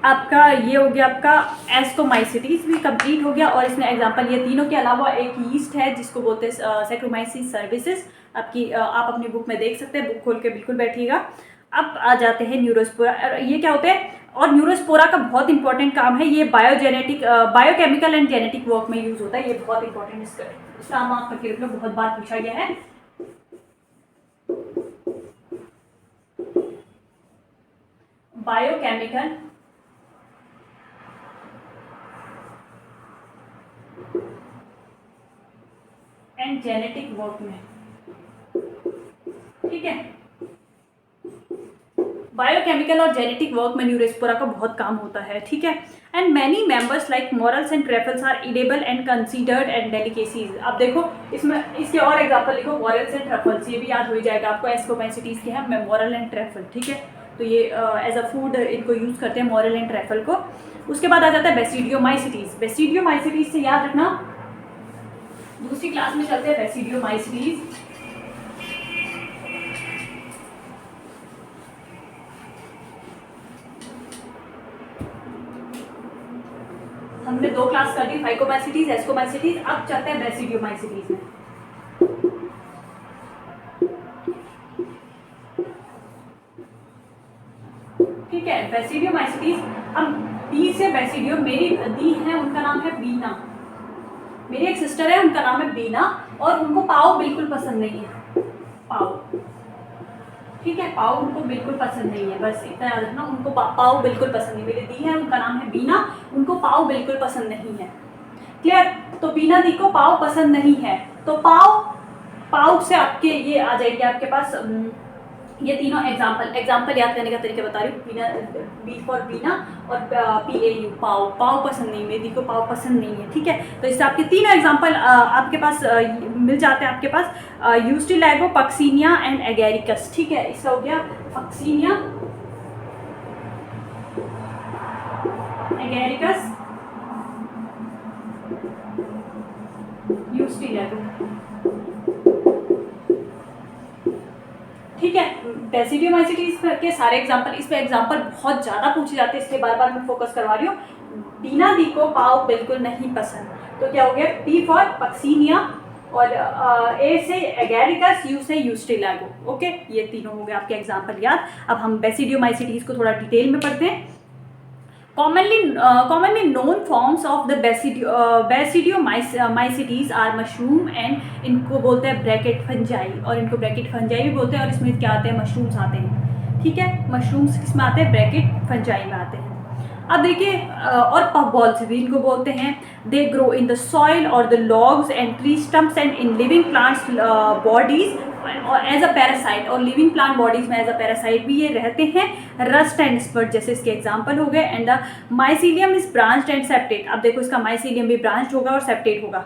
आपका ये हो गया आपका एस्कोमाइसिटीज भी कंप्लीट हो गया। और इसमें एग्जांपल ये तीनों के अलावा एक यीस्ट है जिसको बोलते हैं सैक्रोमाइसिस सर्विसेज। आप अपनी बुक में देख सकते हैं, बुक खोल के बिल्कुल बैठिएगा। अब आ जाते हैं न्यूरोस्पोरा। ये क्या होते हैं, और न्यूरोस्पोरा का बहुत इंपॉर्टेंट काम है, ये बायोकेमिकल एंड जेनेटिक वर्क में यूज होता है। ये बहुत इंपॉर्टेंट, इसका नाम आप करके रख लो, बहुत बार पूछा गया है। बायोकेमिकल एंड जेनेटिक वर्क में, ठीक है। बायोकेमिकल और जेनेटिक वर्क में न्यूरोस्पोरा का बहुत काम होता है, ठीक है। And many members like morels and truffles are edible and considered and delicacies. अब देखो इसमें इसके और एग्जांपल लिखो, मॉरल्स एंड ट्रैफल्स, ये भी याद हो जाएगा आपको। एस्कोमाइसिटीज के हैं मॉरल एंड ट्रैफल, ठीक है। तो ये एज अ फूड इनको यूज़ करते हैं, मॉरल एंड ट्रैफल को। उसके बाद आ जाता है बेसिडियोमाइसिटीज। बेसिडियोमाइसिटीज से याद रखना, दूसरी क्लास में चलते हैं बेसिडियोमाइसिटीज। हमने 2 क्लास कर दी, फाइकोमाइसिटीज, एस्कोमाइसिटीज। अब चलते हैं बेसिडियोमाइसिटीज में। ठीक है, बेसिडियोमाइसिटीज। अब डी से बेसिडियो, मेरी दी है, उनका नाम है बीना। मेरी एक सिस्टर है, उनका नाम है बीना, और उनको पाव बिल्कुल पसंद नहीं है, पाव, ठीक है। पाव उनको बिल्कुल पसंद नहीं है, बस इतना याद रखना, उनको पाव बिल्कुल पसंद नहीं। मेरी दी है, उनका नाम है बीना, उनको पाव बिल्कुल पसंद नहीं है। क्लियर। तो बीना दी को पाव पसंद नहीं है, तो पाव से आपके ये आ जाएगी आपके पास ये तीनों एग्जाम्पल याद करने का तरीका बता रही हूँ। बीना, बी फॉर बीना, और PAU पाव, पाव पसंद नहीं, मेरी को पाव पसंद नहीं है, ठीक है। तो इससे आपके तीनों एग्जाम्पल आपके पास मिल जाते हैं आपके पास, यूस्टिलैगो, पक्सीनिया एंड एगेरिकस, ठीक है। इसका हो गया पक्सीनिया, एगेरिकस, यूस्टिलैगो, ठीक है। बेसिडियोमाइसिटीज के सारे एग्जांपल, इसमें एग्जांपल बहुत ज़्यादा पूछे जाते हैं, इसलिए बार बार मैं फोकस करवा रही हूँ। बीना दी को पाव बिल्कुल नहीं पसंद, तो क्या हो गया, P फॉर पक्सीनिया, और A से एगेरिकस, U से यूस्टिलैगो, ओके। ये तीनों हो गए आपके एग्जांपल याद। अब हम बेसिडियोमाइसिटीज को थोड़ा डिटेल में पढ़ते हैं। Commonly known forms of the Basidiomycetes are mushroom and इनको बोलते हैं ब्रैकेट फंजाई, और इनको ब्रैकेट फंजाई भी बोलते हैं। और इसमें क्या आते हैं, मशरूम्स आते हैं, ठीक है। मशरूम्स किस में आते हैं, ब्रैकेट फंजाई में आते हैं। अब देखिए, और पफ बॉल्स भी इनको बोलते हैं। They grow in the soil और the logs and tree stumps and in living plants bodies as a parasite, और लिविंग प्लांट बॉडीज में एज अ पैरासाइट भी ये रहते हैं। रस्ट एंड स्पर्ट जैसे इसके एग्जांपल हो गए। And the mycelium is branched and septate, अब देखो इसका माइसीलियम भी ब्रांच्ड होगा और सेप्टेट होगा।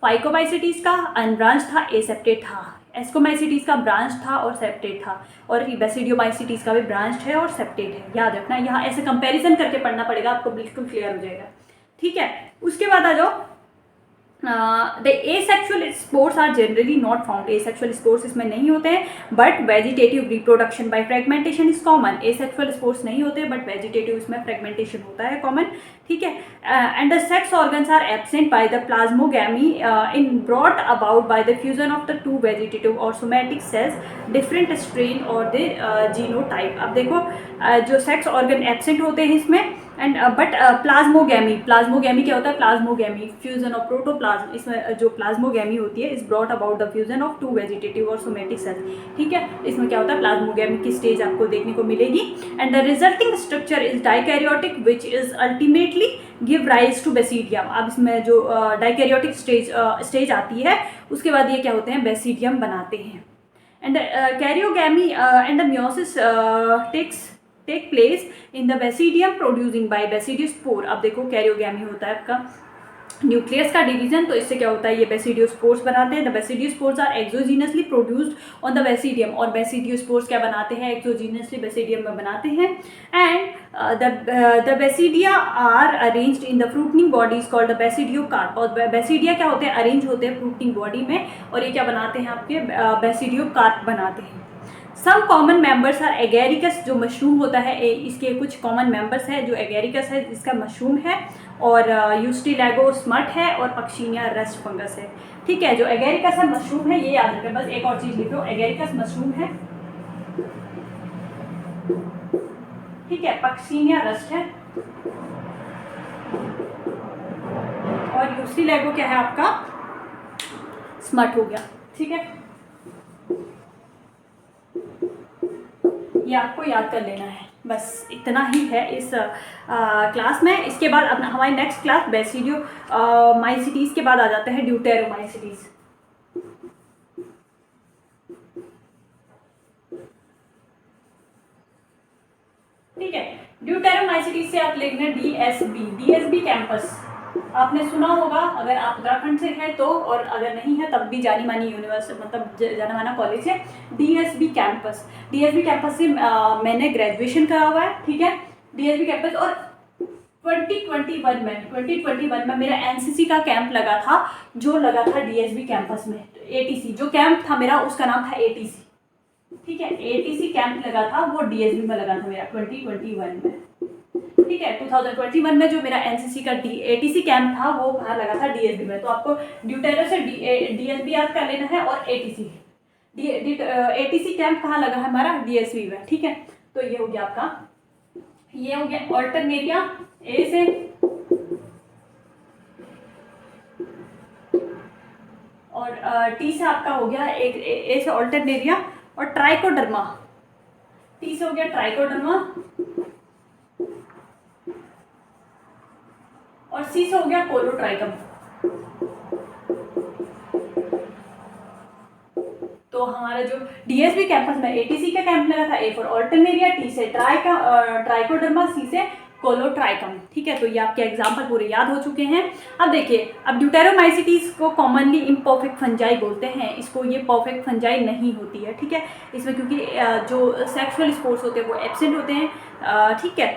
फाइकोमाइसिटीज का अनब्रांच था, एसेप्टेट था। एस्कोमाइसिटीज का ब्रांच था और सेप्टेट था, और बेसिडियोमाइसिटीज का भी ब्रांच है और सेप्टेट है। याद रखना, यहाँ ऐसे कंपैरिजन करके पढ़ना पड़ेगा, आपको बिल्कुल क्लियर हो जाएगा, ठीक है। उसके बाद आ जाओ, the asexual spores are generally not found, asexual spores इसमें नहीं होते हैं, but vegetative reproduction by fragmentation is common. Asexual spores नहीं होते, बट वेजिटेटिव इसमें फ्रेगमेंटेशन होता है कॉमन, ठीक है। And the sex organs are absent by the plasmogamy in brought about by the fusion of the two vegetative और somatic cells, different strain और the genotype. अब देखो, जो सेक्स ऑर्गन एब्सेंट होते हैं इसमें, एंड बट प्लाज्मोगैमी, प्लाज्मोगैमी क्या होता है, प्लाज्मोगैमी फ्यूजन ऑफ प्रोटोप्लाज्म, इसमें जो प्लाज्मोगैमी होती है is brought about the fusion of two vegetative और सोमैटिक सेल्स, ठीक है। इसमें क्या होता है, प्लाज्मोगैमी की स्टेज आपको देखने को मिलेगी। And the resulting structure is dikaryotic which is ultimately give rise to basidium. अब इसमें जो डाइकैरियोटिक स्टेज आती है, उसके बाद ये क्या होते हैं, बेसिडियम बनाते हैं। And karyogamy and the meiosis take place in the basidium producing by basidiospore. अब देखो, कैरियोगैमी होता है आपका न्यूक्लियस का डिवीजन, तो इससे क्या होता है, ये बेसिडियोस्पोर्स बनाते हैं। The basidiospores are exogenously produced on the basidium, और बेसिडियोस्पोर्स क्या बनाते हैं, एक्सोजीनसली बेसिडियम में बनाते हैं। And the basidia are arranged in the fruiting bodies called the basidiocarp, और बेसिडिया क्या होते हैं, अरेंज होते हैं फ्रूटनिंग बॉडी में, और ये क्या बनाते हैं, आपके बेसिडियोकार्प बनाते हैं। Some common members are Agaricus, जो मशरूम होता है, इसके कुछ कॉमन मेंबर्स हैं, जो एगेरिकस है जिसका मशरूम है, और यूस्टिलैगो स्मट है, और पक्सीनिया रस्ट फंगस है, ठीक है। जो एगेरिकस है मशरूम है, ये याद रखें। बस एक और चीज़ लिख लो, एगेरिकस मशरूम है, ठीक है, पक्सीनिया रस्ट है, और यूस्टिलैगो क्या है आपका, स्मट हो गया, ठीक है। ये आपको याद कर लेना है, बस इतना ही है इस क्लास में। इसके बाद अब हमारी नेक्स्ट क्लास बेसिडियोमाइसिटीज के बाद आ जाते हैं ड्यूटेरोमाइसिटीज, ठीक है। ड्यूटेरोमाइसिटीज से आप लिखना डीएसबी कैंपस, आपने सुना होगा अगर आप उत्तराखंड से हैं तो, और अगर नहीं है तब भी जानी मानी यूनिवर्सिटी, मतलब जाना माना कॉलेज है डीएसबी कैंपस। डीएसबी कैंपस से मैंने ग्रेजुएशन करा हुआ है, ठीक है, डीएसबी कैंपस। और 2021 में मेरा एनसीसी का कैंप लगा था, जो लगा था डीएसबी कैंपस में। एटीसी जो कैंप था मेरा, उसका नाम था एटीसी, ठीक है। एटीसी कैंप लगा था, वो डीएसबी में लगा था मेरा 2021 में, ठीक है। 2021 में जो मेरा एनसीसी का एटीसी कैंप था, वो कहाँ लगा था, डीएसबी में। तो आपको ड्यूटेरो से डीएसबी याद कर लेना है, और एटीसी कैंप कहाँ लगा है हमारा, डीएसबी में, ठीक है। तो ये हो गया आपका, ये हो गया ऑल्टरनेरिया ए से, और टी से आपका हो गया ए से ऑल्टरनेरिया, और ट्राइकोडर्मा, टी से हो गया ट्राइकोडर्मा, और सी से हो गया कोलोट्राइकम। तो तो हमारा जो DSB कैंपस में ATC का कैंप लगा था, A फॉर ऑल्टरनेरिया, T से ट्राइकोडर्मा, C से कोलोट्राइकम। ठीक है, तो ये आपके एग्जाम्पल पूरे याद हो चुके हैं। अब देखिए, अब ड्यूटेरोमाइसिटीज को कॉमनली इम्परफेक्ट फंजाई बोलते हैं, इसको ये परफेक्ट फंजाई नहीं होती है। ठीक है, इसमें क्योंकि जो सेक्सुअल स्पोर्स होते हैं वो एब्सेंट होते हैं। ठीक है,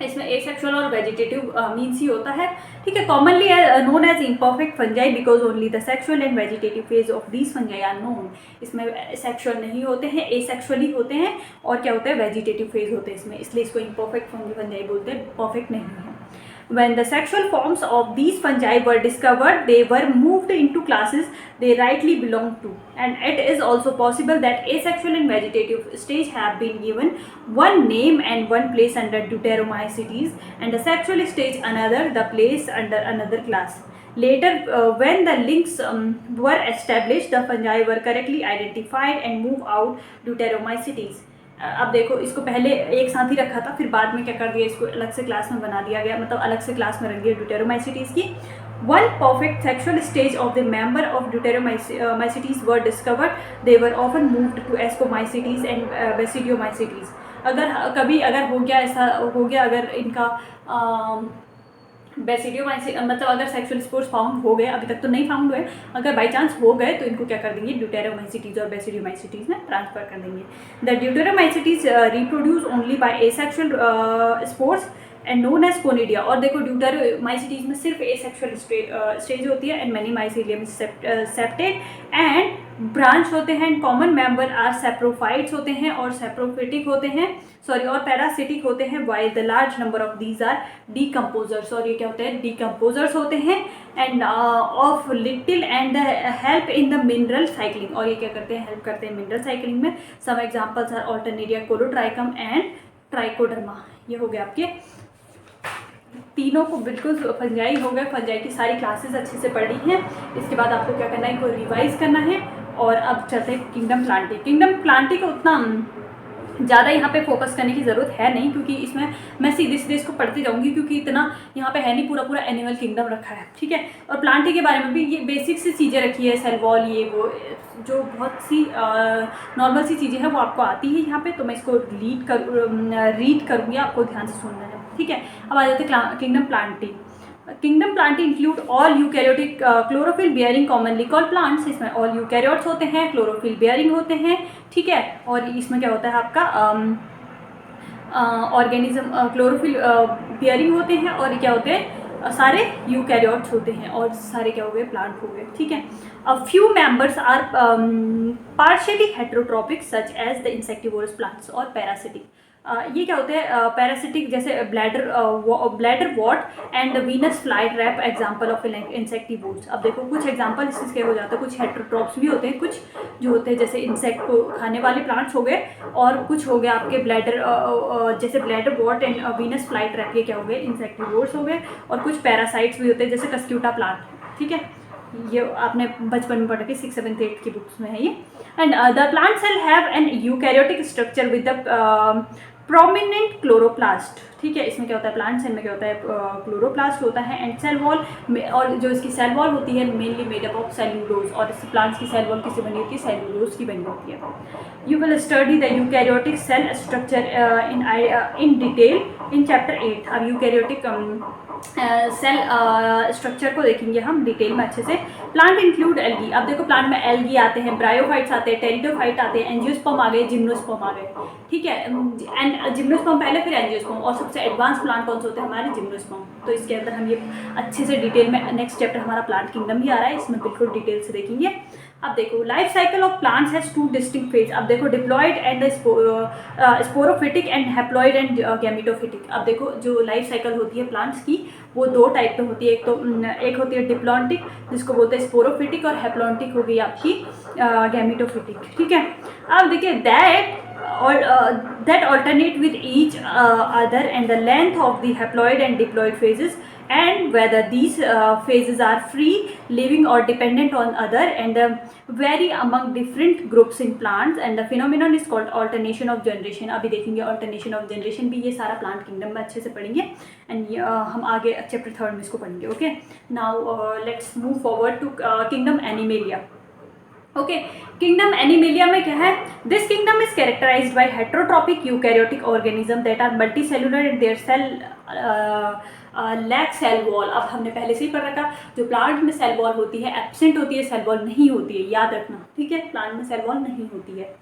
इसमें एसेक्सुअल और वेजिटेटिव मीन्स ही होता है। ठीक है, commonly known as imperfect fungi because only the sexual and vegetative phase of these fungi are known. इसमें सेक्सुअल नहीं होते हैं, एसेक्सुअली होते हैं, और क्या होता है, वेजिटेटिव फेज होते हैं इसमें, इसलिए इसको इम्परफेक्ट फंजाई बोलते हैं, परफेक्ट नहीं है। When the sexual forms of these fungi were discovered, they were moved into classes they rightly belong to, and it is also possible that asexual and vegetative stage have been given one name and one place under Deuteromycetes, and the sexual stage another, the place under another class. Later, when the links were established, the fungi were correctly identified and moved out Deuteromycetes. अब देखो, इसको पहले एक साथ ही रखा था, फिर बाद में क्या कर दिया, इसको अलग से क्लास में बना दिया गया, मतलब अलग से क्लास में रख दिया ड्यूटेरोमाइसिटीज की। One perfect sexual stage of the member of deuteromycetes were discovered, they were often moved to ascomycetes and basidiomycetes. अगर कभी अगर हो गया, ऐसा हो गया, अगर इनका बेसिडियोमाइसिस मतलब अगर सेक्सुअल स्पोर्स फाउंड हो गए, अभी तक तो नहीं फाउंड हुए, अगर बाई चांस हो गए तो इनको क्या कर देंगे, ड्यूटेरोमाइसिटीज और बेसिडियोमाइसिटीज में ट्रांसफर कर देंगे। The deuteromycetes reproduce only by asexual spores and known as conidia. और देखो, ड्यूटेरोमाइसिटीज में सिर्फ एसेक्सुअल स्टेज होती है, and many mycelium septate and branch होते हैं, and common member are saprophytes होते हैं और सेप्रोफिटिक होते हैं, सॉरी, और पैरासिटिक होते हैं, while the large number of these are decomposers. और ये क्या होते हैं, डीकम्पोजर्स होते हैं, and of little and help in the mineral cycling. और ये क्या करते हैं, हेल्प करते हैं मिनरल साइक्लिंग में। Some examples are alternaria, colletotrichum and trichoderma. ये हो गए आपके तीनों को बिल्कुल फंजाई हो गए, फंजाई की सारी क्लासेस अच्छे से पढ़ ली हैं। इसके बाद आपको क्या करना है, इनको रिवाइज करना है। और अब चलते हैं किंगडम प्लांटी। किंगडम प्लांटी को उतना ज़्यादा यहाँ पे फोकस करने की ज़रूरत है नहीं, क्योंकि इसमें मैं सीधे सीधे इसको पढ़ती जाऊँगी, क्योंकि इतना यहाँ पे है नहीं, पूरा पूरा एनिमल किंगडम रखा है। ठीक है, और प्लांटी के बारे में भी ये बेसिक सी चीज़ें रखी है, सेल वॉल, ये वो, जो बहुत सी नॉर्मल सी चीज़ें हैं वो आपको आती है यहाँ पे। तो मैं इसको रीड करूँगी, आपको ध्यान से सुनना है। ठीक है, अब आ जाते हैं kingdom Plantae. Kingdom Plantae include all eukaryotic chlorophyll bearing commonly called plants. इसमें ऑल यूकैरियोट्स होते हैं, क्लोरोफिल बियरिंग होते हैं। ठीक है, और इसमें क्या होता है आपका ऑर्गेनिज्म क्लोरोफिल बियरिंग होते हैं, और क्या होते हैं, सारे यूकैरियोट्स होते हैं, और सारे क्या हो गए, प्लांट हो गए। ठीक है, a few members are partially heterotrophic such as the insectivorous plants और पैरासिटिक। ये क्या होते हैं, पैरासिटिक, जैसे bladderwort and Venus flytrap example of insectivores. अब देखो, कुछ एग्जाम्पल इसके हो जाते हैं, कुछ हेटेरोट्रॉप्स भी होते हैं, कुछ जो होते हैं जैसे इंसेक्ट को खाने वाले प्लांट्स हो गए, और कुछ हो गया आपके जैसे bladderwort and Venus fly trap, ये क्या हो गए, इंसेक्टिवोर्स हो गए। और कुछ पैरासाइट्स भी होते हैं, जैसे कस्क्यूटा प्लांट। ठीक है, ये आपने बचपन में पढ़ा कि 6th 7th 8th की बुक्स में है ये। And the plant cell have an eukaryotic structure with the prominent chloroplast. ठीक है, इसमें क्या होता है, प्लांट सेल में क्या होता है, क्लोरोप्लास्ट होता है, एंड सेल वॉल, और जो इसकी सेल वॉल होती है mainly made up of cellulose. और इस प्लांट्स की सेल वॉल किससे बनी होती है, सेल्यूलोज की बनी होती है। You will study the eukaryotic cell structure in detail in chapter 8। अब यूकैरियोटिक सेल स्ट्रक्चर को देखेंगे हम डिटेल में अच्छे से। Plant include algae. अब देखो, प्लांट में एल्गी आते हैं, ब्रायोफाइट्स आते हैं, टेरिडोफाइट आते हैं, एंजियोस्पर्म आ गए, जिम्नोस्पर्म आ गए। ठीक है, एंड जिम्नोस्पर्म पहले, फिर एंजियोस्पर्म, और सबसे एडवांस प्लांट कौन से होते हैं, हमारे जिम्नोस्पर्म। तो इसके अंदर हम ये अच्छे से डिटेल में, नेक्स्ट चैप्टर हमारा प्लांट किंगडम ही आ रहा है, इसमें बिल्कुल डिटेल से देखेंगे। अब देखो, life cycle of plants has 2 distinct phase. अब देखो, diploid and sporophytic and haploid and gametophytic. अब देखो, जो लाइफ साइकिल होती है प्लांट्स की, वो 2 टाइप पे होती है। एक होती है डिप्लॉन्टिक, जिसको बोलते हैं स्पोरोफिटिक, और हैप्लॉन्टिक हो गई आपकी गैमेटोफिटिक। ठीक है, अब देखिए, that alternate with each other and the length of the haploid and diploid phases, and whether these phases are free living or dependent on other, and vary among different groups in plants, and the phenomenon is called alternation of generation. अभी देखेंगे alternation of generation भी, ये सारा plant kingdom में अच्छे से पढ़ेंगे, and हम आगे चैप्टर 3 में इसको पढ़ेंगे। Okay, now let's move forward to kingdom Animalia. Okay, kingdom Animalia में क्या है, this kingdom is characterized by heterotrophic eukaryotic organism that are multicellular and their cell lack cell wall. अब हमने पहले से ही पढ़ रखा, जो प्लांट में सेल वॉल होती है एब्सेंट होती है, सेल वॉल नहीं होती है, याद रखना, ठीक है, प्लांट में सेल वॉल नहीं होती है।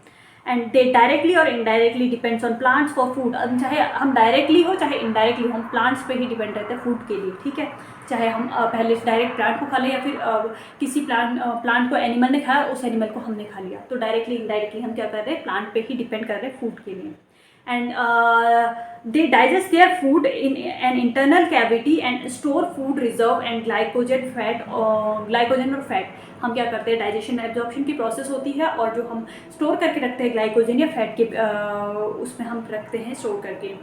एंड दे डायरेक्टली और indirectly depends on plants for food. अब चाहे हम डायरेक्टली हो चाहे इनडायरेक्टली, हम प्लांट्स पे ही डिपेंड रहते हैं फूड के लिए, ठीक है। चाहे हम पहले डायरेक्ट प्लांट को खा लें या फिर किसी प्लांट को एनिमल ने खाया, उस एनिमल को हमने खा लिया, तो डायरेक्टली इनडायरेक्टली हम क्या कर रहे हैं, प्लांट पे ही डिपेंड कर रहे हैं फूड के लिए। And they digest their food in an internal cavity and store food reserve and glycogen और फैट। हम क्या करते हैं, डाइजेशन एब्जॉर्प्शन की प्रोसेस होती है और जो हम स्टोर करके रखते हैं ग्लाइकोजन या फैट के उसमें हम रखते हैं स्टोर करके।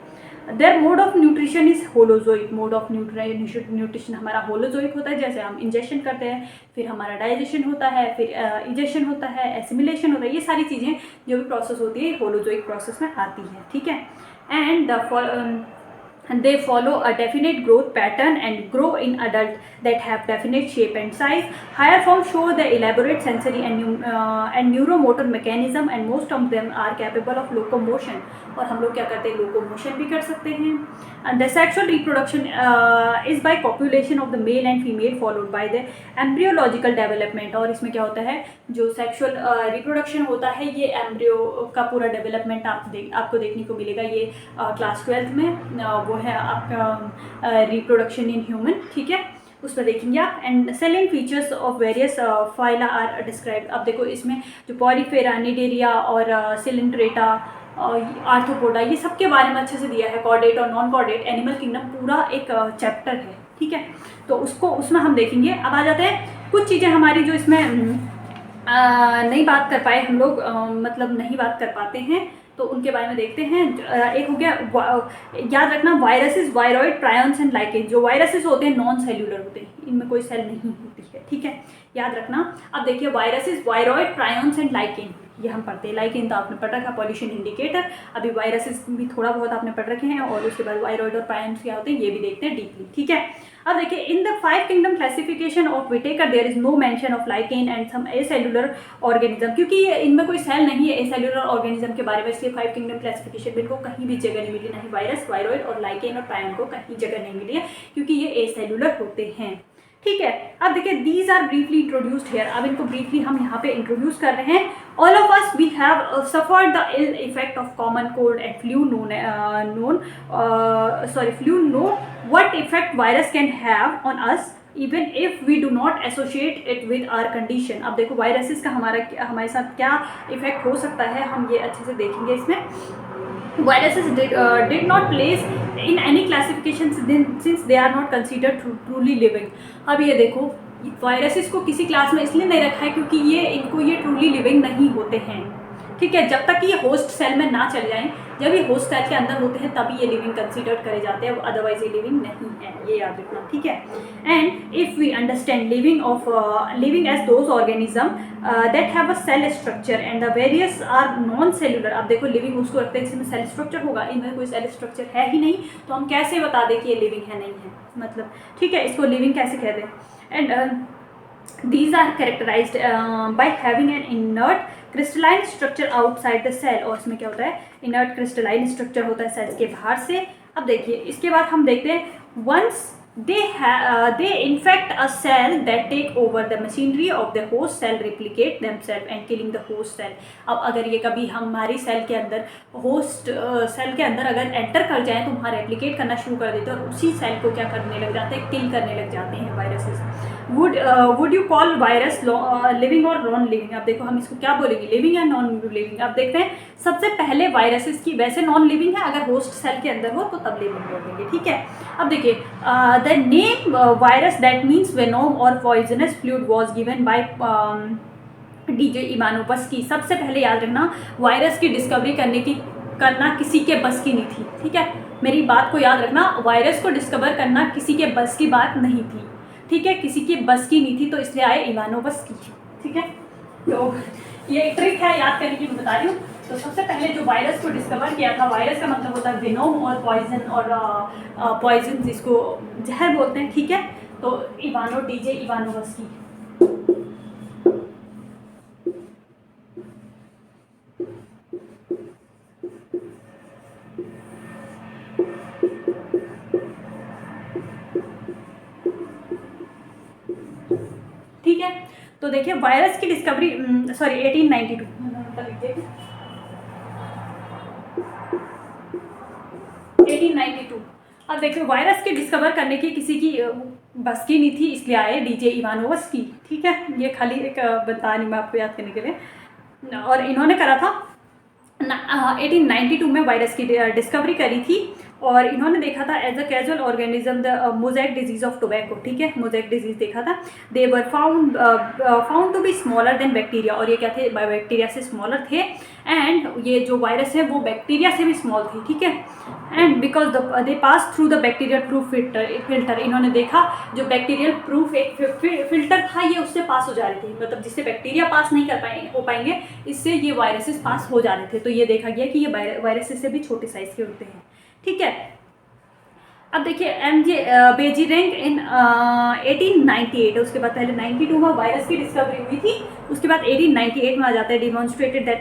Their mode of nutrition is holozoic. Mode of nutrition हमारा होलोजोइक होता है, जैसे हम इंजेक्शन करते हैं फिर हमारा डाइजेशन होता है, फिर इंजेक्शन होता है, एसिमिलेशन होता है, ये सारी चीज़ें जो भी प्रोसेस होती है होलोजोइक प्रोसेस में आती है, ठीक है। And they follow a definite growth pattern and grow in adult that have definite shape and size. Higher forms show the elaborate sensory and neuromotor mechanism and most of them are capable of locomotion। और हम लोग क्या करते हैं, locomotion भी कर सकते हैं। And the sexual reproduction is by copulation of the male and female followed by the embryological development। और इसमें क्या होता है, जो सेक्सुअल रिप्रोडक्शन होता है ये एम्ब्रियो का पूरा डेवलपमेंट आपको देखने को मिलेगा, ये क्लास 12th में वो है आपका रिप्रोडक्शन इन ह्यूमन, ठीक है, उस पर देखेंगे आप। And salient features of various phyla are described. अब देखो इसमें जो पॉलीफेरा, निडेरिया और सिलेंट्रेटा और आर्थ्रोपोडा, ये सब के बारे में अच्छे से दिया है। कॉर्डेट और नॉन कॉर्डेट एनिमल किंगडम पूरा एक चैप्टर है, ठीक है, तो उसमें हम देखेंगे। अब आ जाते हैं कुछ चीज़ें हमारी जो इसमें नहीं बात कर पाए हम लोग, मतलब नहीं बात कर पाते हैं, तो उनके बारे में देखते हैं। एक हो गया, याद रखना, वायरसेस, वायरॉइड, प्रायन्स एंड लाइकेन। जो वायरसेस होते हैं नॉन सेल्यूलर होते हैं, इनमें कोई सेल नहीं होती है, ठीक है, याद रखना। अब देखिए वायरसेस, वायरॉइड, प्रायन्स एंड लाइकेन, ये हम पढ़ते हैं। लाइकेन तो आपने पढ़ रखा, पॉल्यूशन इंडिकेटर। अभी वायरसेस भी थोड़ा बहुत आपने पढ़ रखे हैं, और उसके बाद वायरॉइड और प्रायन्स क्या होते हैं ये भी देखते हैं डीपली, ठीक है। अब देखिए, in the 5 kingdom classification of Whittaker there is no mention of lichen and some acellular organism, क्योंकि इनमें कोई सेल नहीं है एसेल्युलर ऑर्गेनिज्म के बारे में, इसलिए 5 किंगडम क्लासिफिकेशन में इनको कहीं भी जगह नहीं मिली, नहीं वायरस, वायरॉइड और लाइकेन और प्रायन को कहीं जगह नहीं मिली है, क्योंकि ये एसेल्युलर होते हैं, ठीक है। अब देखिए, these are briefly introduced here. अब इनको ब्रीफली हम यहाँ पे इंट्रोड्यूस कर रहे हैं। All of us we have suffered the ill effect of common cold and flu know what effect virus can have on us even if we do not associate it with our condition. अब देखो viruses का हमारे साथ क्या effect हो सकता है, हम ये अच्छे से देखेंगे इसमें। Viruses did not place in any classification since they are not considered truly living। अब ये देखो, वायरसेस को किसी क्लास में इसलिए नहीं रखा है क्योंकि इनको ये ट्रूली लिविंग नहीं होते हैं, ठीक है। जब तक ये होस्ट सेल में ना चल जाएं, जब ये होस्ट सेल के अंदर होते हैं तभी ये लिविंग कंसीडर करे जाते हैं, अदरवाइज ये लिविंग नहीं है, ये याद रखना, ठीक है। And if we understand living as those organism that have a cell structure and the various are non cellular. अब देखो, लिविंग उसको रखते हैं जिसमें सेल स्ट्रक्चर होगा, इनमें कोई सेल स्ट्रक्चर है ही नहीं, तो हम कैसे बता दें कि ये लिविंग है नहीं है, मतलब, ठीक है, इसको लिविंग कैसे कहते हैं। And these are characterized by having an inert crystalline structure outside the cell। और इसमें क्या होता है, inert crystalline structure होता है सेल्स के बाहर से। अब देखिए, इसके बाद हम देखते हैं, once they infect a cell that take over the machinery of the host cell, replicate themselves and killing the host cell। अब अगर ये कभी हमारी सेल के अंदर, होस्ट सेल के अंदर अगर एंटर कर जाएं तो वहाँ रेप्लिकेट करना शुरू कर देते हैं और उसी सेल को क्या करने लग जाते हैं, किल करने लग जाते हैं viruses. Would you call virus living और नॉन लिविंग। अब देखो हम इसको क्या बोलेंगे, लिविंग या नॉन लिविंग। अब देखते हैं, सबसे पहले वायरसेस की वैसे नॉन लिविंग है, अगर होस्ट सेल के अंदर हो तो तब लिविंग बोलेंगे, ठीक है। अब देखिए, the name virus that means venom और poisonous fluid was given by DJ Ivanovsky. सबसे पहले याद रखना, वायरस की डिस्कवरी करना किसी के बस की नहीं थी, ठीक है, मेरी बात को याद रखना, वायरस को डिस्कवर करना किसी के बस की बात नहीं थी, ठीक है, किसी की बस की नहीं थी, तो इसलिए आए इवानोवस्की, ठीक है। तो ये एक ट्रिक है याद करने की, मैं बता रही हूँ। तो सबसे पहले जो वायरस को डिस्कवर किया था, वायरस का मतलब होता है वेनोम और पॉइजन, और पॉइजन जिसको जहर बोलते हैं, ठीक है, तो डीजे इवानोवस्की। है। तो देखिए वायरस की डिस्कवरी 1892 1892। अब देखिए वायरस के डिस्कवर करने की किसी की बस की नहीं थी, इसलिए आए डीजे इवानोवस्की। ठीक है, ये खाली एक बता नहीं मैं आपको याद करने के लिए। और इन्होंने करा था 1892 में वायरस की डिस्कवरी करी थी। और इन्होंने देखा था as a causal organism the mosaic disease of tobacco. ठीक है, मोज़ेक डिजीज देखा था। They were found to be smaller than bacteria, और ये क्या थे, बैक्टीरिया से स्मॉलर थे। एंड ये जो वायरस है वो बैक्टीरिया से भी स्मॉल थी। ठीक है, and because they pass through the bacterial proof filter. इन्होंने देखा जो बैक्टीरियल प्रूफ एक फिल्टर था ये उससे पास हो जा रही थी, मतलब जिससे बैक्टीरिया पास नहीं हो पाएंगे, इससे ये वायरसेस पास हो जा रहे थे। तो ये देखा गया कि ये वायरसेस से भी छोटे साइज के होते हैं। ठीक है, अब देखिए MJ बेजीरेंग इन 1898, उसके बाद पहले 92 में वायरस की डिस्कवरी हुई थी, उसके बाद 1898 में आ जाता है demonstrated that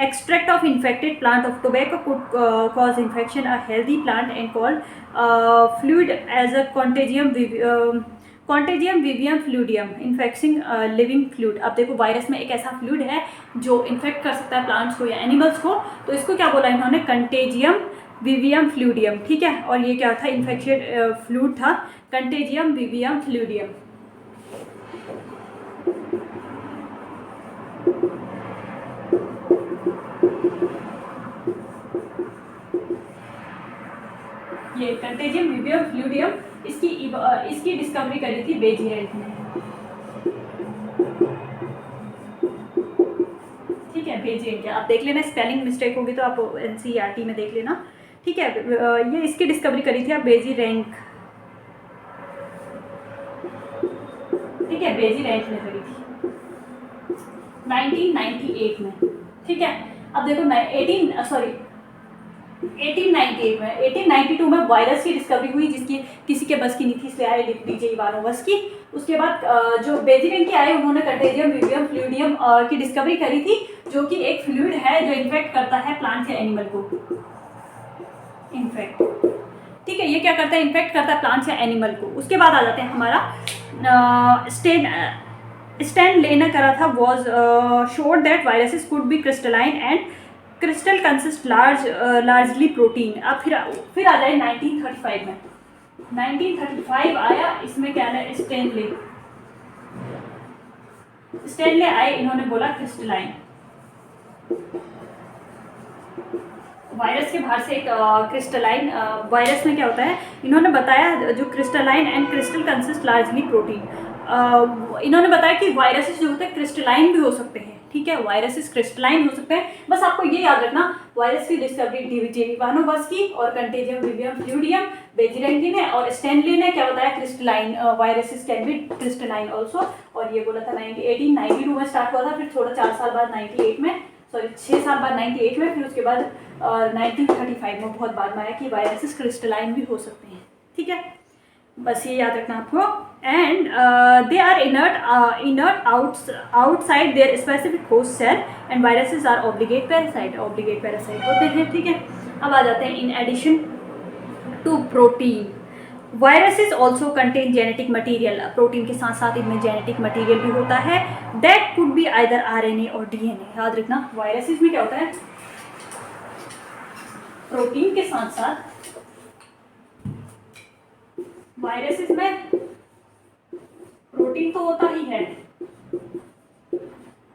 extract of infected plant of tobacco could cause infection a healthy plant and called fluid as a contagium vivium fluidium infecting living fluid। अब देखो वायरस में एक ऐसा फ्लूइड है जो इन्फेक्ट कर सकता है प्लांट्स को या एनिमल्स को, तो इसको क्या बोला इन्होंने, कंटेजियम विवियम फ्लूइडियम। ठीक है, और ये क्या था, इन्फेक्शन फ्लूइड था, कंटेजियम विवियम फ्लूइडियम। ये कंटेजियम विवियम फ्लूइडियम, इसकी डिस्कवरी करी थी बेजीरेंट ने। ठीक है, बेजीरेंट, आप देख लेना, स्पेलिंग मिस्टेक होगी तो आप NCERT में देख लेना। ठीक है, ये इसकी डिस्कवरी करी थी आप बेजीरेंट। ठीक है, बेजीरेंट ने करी थी 1998 में। ठीक है, अब देखो 1898 में 1892 में वायरस की डिस्कवरी हुई जिसकी किसी के बस की नहीं थी, इसलिए आए डीजे इवानोवस्की। उसके बाद जो बेजीरेंट के आए उन्होंने कंटेजियम विवियम फ्लूइडियम की डिस्कवरी करी थी, जो कि एक फ्लूइड है जो इन्फेक्ट करता है प्लांट या एनिमल को। इन्फेक्ट, ठीक है, ये क्या करता है, इन्फेक्ट करता है प्लांट्स या एनिमल को। उसके बाद आ जाते हैं हमारा स्टैन लेना करा था was showed that viruses could be crystalline and crystal consist largely protein. अब फिर आ जाए 1935 में। 1935 आया, इसमें क्या है, स्टेनले आए, इन्होंने बोला क्रिस्टलाइन। वायरस के बाहर से एक क्रिस्टलाइन, वायरस में क्या होता है, इन्होंने बताया जो crystalline and crystal consist largely protein. इन्होंने बताया कि वायरसेस जो होते हैं क्रिस्टलाइन भी हो सकते हैं। ठीक है, वायरसेस क्रिस्टलाइन हो सकते हैं। बस आपको ये याद रखना, वायरस की डिस्कवरी डीजे इवानोवस्की और कंटेजियम विवियम फ्लूइडियम बेजीरेंट ने, और स्टैनली ने क्या बताया, crystalline viruses can be crystalline also. और ये बोला था 1892 में स्टार्ट हुआ था, फिर थोड़ा 4 साल बाद 6 साल बाद 98 में, फिर उसके बाद 1935 में बहुत बाद में आया कि वायरसेस क्रिस्टलाइन भी हो सकते हैं। ठीक है, बस ये याद रखना आपको। And they are inert outside their specific host cell and viruses are obligate parasite होते हैं। ठीक है, अब आ जाते हैं in addition to protein, viruses also contain genetic material. Protein के साथ साथ इनमें जेनेटिक मटीरियल भी होता है, that could be either RNA और DNA। याद रखना, वायरसेस में क्या होता है, प्रोटीन के साथ साथ वायरसेस में प्रोटीन तो होता ही है,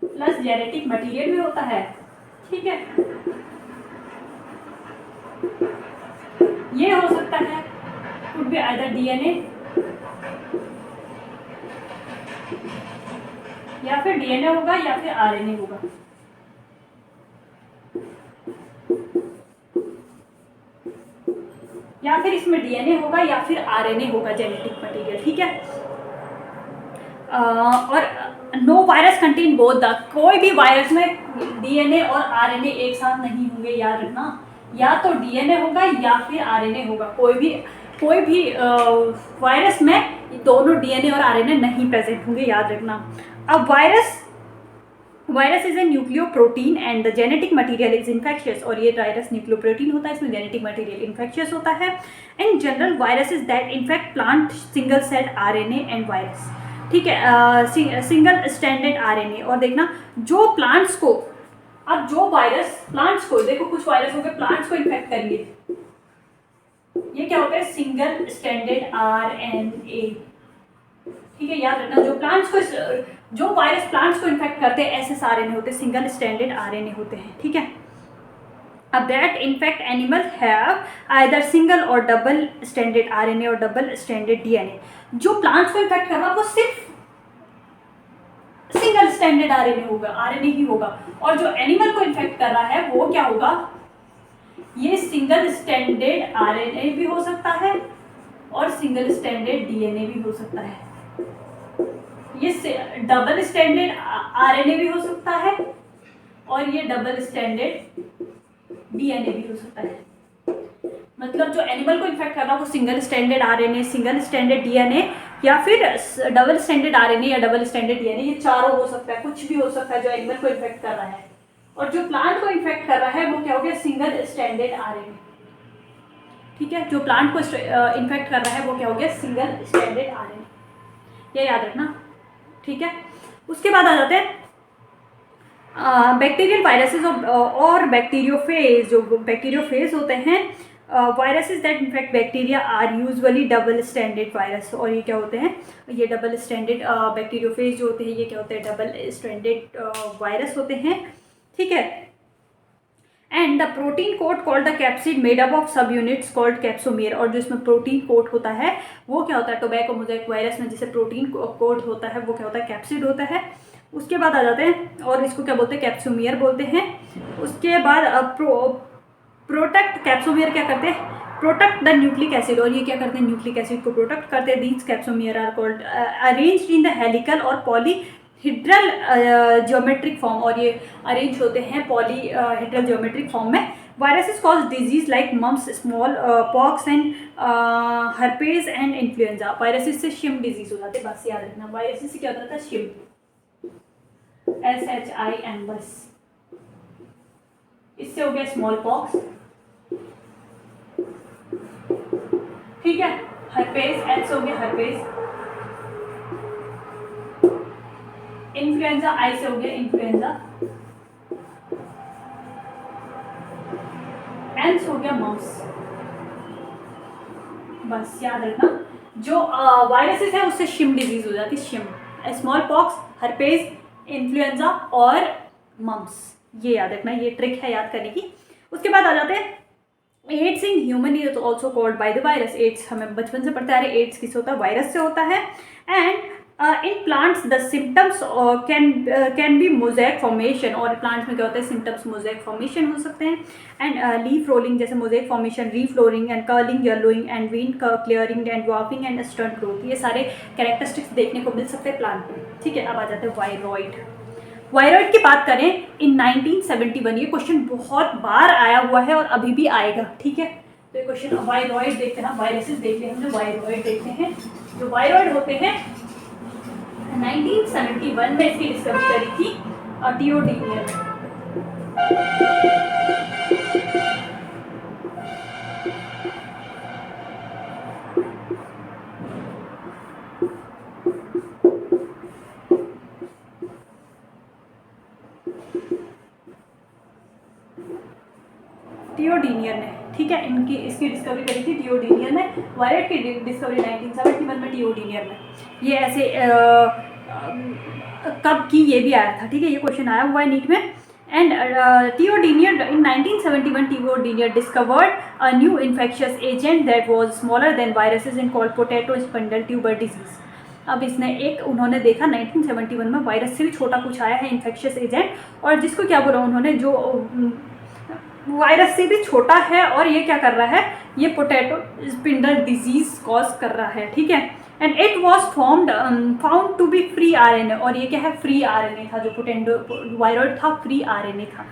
प्लस जेनेटिक मटेरियल भी होता है। ठीक है, ये हो सकता है कुड बी आइदर DNA या फिर DNA होगा या फिर RNA होगा। या फिर इसमें DNA होगा या फिर RNA होगा, जेनेटिक मटेरियल। ठीक है, और no virus contain both the, कोई भी वायरस में DNA और RNA एक साथ नहीं होंगे। याद रखना, या तो DNA होगा या फिर RNA होगा। कोई भी वायरस में दोनों DNA और RNA नहीं प्रेजेंट होंगे, याद रखना। अब virus is a nucleoprotein and the genetic material is infectious. और ये वायरस न्यूक्लियोप्रोटीन होता है, इसमें जेनेटिक मटेरियल इन्फेक्शियस होता है। In general viruses that infect plant single cell RNA and virus. ठीक है, सिंगल स्टैंडर्ड आरएनए। और देखना जो प्लांट्स को, अब जो वायरस प्लांट्स को, देखो कुछ वायरस हो गए प्लांट्स को इन्फेक्ट करेंगे, ये क्या होता है, सिंगल स्टैंडर्ड आरएनए। ठीक है, याद रखना जो वायरस प्लांट्स को इन्फेक्ट करते हैं ऐसे आरएनए होते हैं, सिंगल स्टैंडर्ड आरएनए होते हैं। ठीक है, अब that in fact animal have either single और डबल स्टैंडर्ड आरएनए और डबल स्टैंडर्ड डीएनए। जो प्लांट्स को इन्फेक्ट कर रहा है वो सिर्फ सिंगल स्टैंडर्ड आरएनए होगा, आरएनए ही होगा, और जो एनिमल को इन्फेक्ट कर रहा है वो क्या होगा, ये सिंगल स्टैंडर्ड आरएनए भी हो सकता है और सिंगल स्टैंडर्ड डीएनए भी हो सकता है। ये डबल स्टैंडर्ड आरएनए भी हो सकता है और ये डबल स्टैंडर्ड डीएनए भी हो सकता है। मतलब जो एनिमल को इन्फेक्ट कर रहा है वो single standard RNA, single standard DNA या फिर डबल स्टैंडर्ड आरएनए या डबल स्टैंडर्ड डीएनए, ये चारों हो सकता है, कुछ भी हो सकता है जो एनिमल को इन्फेक्ट कर रहा है। और जो प्लांट को इन्फेक्ट कर रहा है वो क्या हो गया, सिंगल स्टैंडर्ड आरएनए। ठीक है, जो प्लांट को इन्फेक्ट कर रहा है वो क्या हो गया, सिंगल स्टैंडर्ड आरएनए, ये याद रखना। ठीक है, उसके बाद आ जाते हैं बैक्टीरियल वायरसेस और बैक्टीरियोफेज। जो बैक्टीरियोफेज होते हैं, viruses that infect bacteria are usually double standard virus. और ये क्या होते हैं, ये डबल स्टैंडर्ड बैक्टीरियोफेज जो होते हैं ये क्या होते हैं, डबल स्टैंडर्ड वायरस होते हैं। ठीक है, and the protein coat called the capsid made up of subunits called capsomere. और जो इसमें प्रोटीन कोट होता है वो क्या होता है, टोबैको मोज़ेक वायरस में जिसे प्रोटीन कोट होता है वो क्या होता है, कैप्सिड होता है। उसके बाद आ जाते हैं, और इसको क्या बोलते हैं, कैप्सोमियर बोलते हैं। उसके बाद प्रोटेक्ट, कैप्सोमियर क्या करते हैं, प्रोटेक्ट द न्यूक्लिक एसिड। और ये क्या करते हैं, न्यूक्लिक एसिड को प्रोटेक्ट करते हैं। These capsomeres are called arranged in the helical और पॉलीहेड्रल ज्योमेट्रिक फॉर्म। और ये अरेंज होते हैं पॉलीहेड्रल ज्योमेट्रिक फॉर्म में। Viruses cause disease like mumps, smallpox and herpes and influenza. Viruses से शिम डिजीज हो जाते हैं, बस याद रखना, वायरसेस से क्या होता है, शिम, SHIM, बस। इससे हो गया स्मॉल पॉक्स, ठीक है, हर्पेज, H हो गया हर्पेज, इन्फ्लुएंजा, I से हो गया इन्फ्लुएंजा, N से हो गया मम्स। बस याद रखना, जो वायरसेस है उससे शिम डिजीज हो जाती है, शिम, स्मॉल पॉक्स, हर्पेज, इन्फ्लुएंजा और मम्स, ये याद रखना, ये ट्रिक है याद करने की। उसके बाद आ जाते हैं AIDS in human is also called by the virus. AIDS हमें बचपन से पढ़ते आ रहे, एड्स किससे होता है, वायरस से होता है। And in plants the symptoms can be mosaic formation. और प्लांट्स में क्या होता है, सिम्टम्स मोज़ेक फॉर्मेशन हो सकते हैं। एंड लीफ रोलिंग जैसे mosaic formation, leaf flooring and curling, yellowing and when clearing and dwarfing and stunt growth, ये सारे कैरेक्टरिस्टिक्स देखने को मिल सकते हैं प्लांट में। ठीक है, अब आ जाते हैं वायरॉइड। वायरॉइड की बात करें इन 1971, ये क्वेश्चन बहुत बार आया हुआ है और अभी भी आएगा। ठीक है, तो ये क्वेश्चन वायरॉइड देखते हैं, वायरसेस देखते हैं, हम जो वायरॉइड देखते हैं, जो वायरॉइड होते हैं 1971 में इसकी डिस्कवरी करी थी टियोडीनियर ने। टियोडीनियर ने, ठीक है, इसकी डिस्कवरी करी थी टियोडीनियर ने। वायरॉइड की डिस्कवरी 1971 में टियोडीनियर ने। ये ऐसे कब की ये भी आया था, ठीक है, ये क्वेश्चन आया हुआ है नीट में। And T O Diener in 1971 T O Diener discovered a new infectious agent that was smaller than viruses in called potato spindle tuber disease. अब इसने उन्होंने देखा 1971 में वायरस से भी छोटा कुछ आया है इन्फेक्शियस एजेंट, और जिसको क्या बोला उन्होंने, जो वायरस से भी छोटा है और ये क्या कर रहा है, ये पोटैटो स्पिंडल डिजीज कॉज कर रहा है। ठीक है, and it was found to be free RNA. और ये क्या है, फ्री आरएनए था, जो पोटेंडो वायरॉइड था फ्री आरएनए था।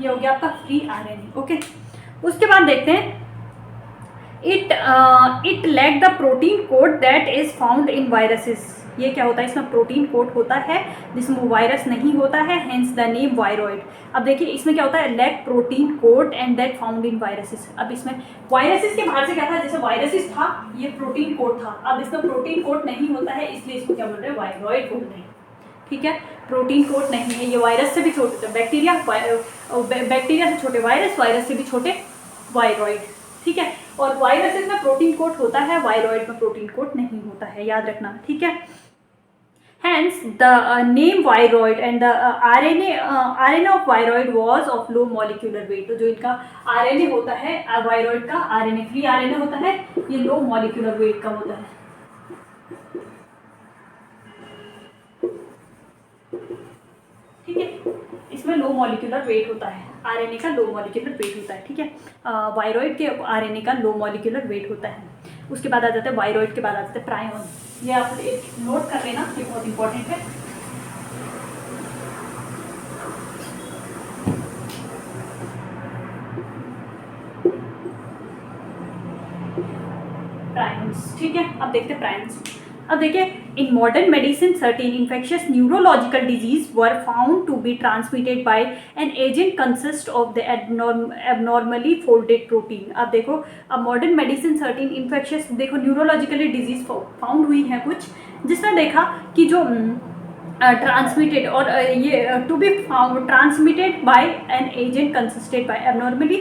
ये हो गया आपका फ्री आरएनए। ओके, उसके बाद देखते हैं it lack the protein code that is found in viruses। ये क्या होता है, इसमें प्रोटीन कोट होता है जिसमें वायरस नहीं होता है, हेंस द नेम वायरॉइड। अब देखिए इसमें क्या होता है, lack protein coat and that found in viruses. अब इसमें वायरसेस के बाहर से क्या था, जैसे वायरसेस था ये प्रोटीन कोट था, अब इसमें प्रोटीन कोट नहीं होता है इसलिए इसको क्या बोल रहे हैं, वायरॉइड बोल रहे हैं। ठीक है, प्रोटीन कोट नहीं है, ये वायरस से भी छोटे, बैक्टीरिया से छोटे वायरस, वायरस से भी छोटे वायरॉइड। ठीक है, और वायरसेस में प्रोटीन कोट होता है, वायरॉइड में प्रोटीन कोट नहीं होता है, याद रखना। ठीक है, hence the name viroid and the RNA of viroid was of low molecular weight। तो जो इनका RNA होता है वायरॉइड का, RNA फ्री RNA होता है, ये लो मॉलिक्यूलर वेट का होता है। ठीक है, इसमें लो मॉलिक्यूलर वेट होता है, आरएनए का लो मॉलिक्यूलर वेट होता है। ठीक है, वायरॉइड के आरएनए का लो मॉलिक्यूलर वेट होता है। उसके बाद आ जाता है वायरॉइड के बाद आ जाता है प्रायन। ये आप नोट कर लेना, ये बहुत इंपॉर्टेंट है। प्रायन्स। ठीक है, अब देखते हैं प्रायन्स। अब देखिए, in modern medicine certain infectious neurological disease were found to be transmitted by an agent consist of the abnormally folded protein. अब देखो, अब मॉडर्न मेडिसिन सर्टेन इन्फेक्शियस, देखो न्यूरोलॉजिकली डिजीज फाउंड हुई है कुछ, जिसमें देखा कि जो ट्रांसमिटेड और ये to be found transmitted by an agent consisted by abnormally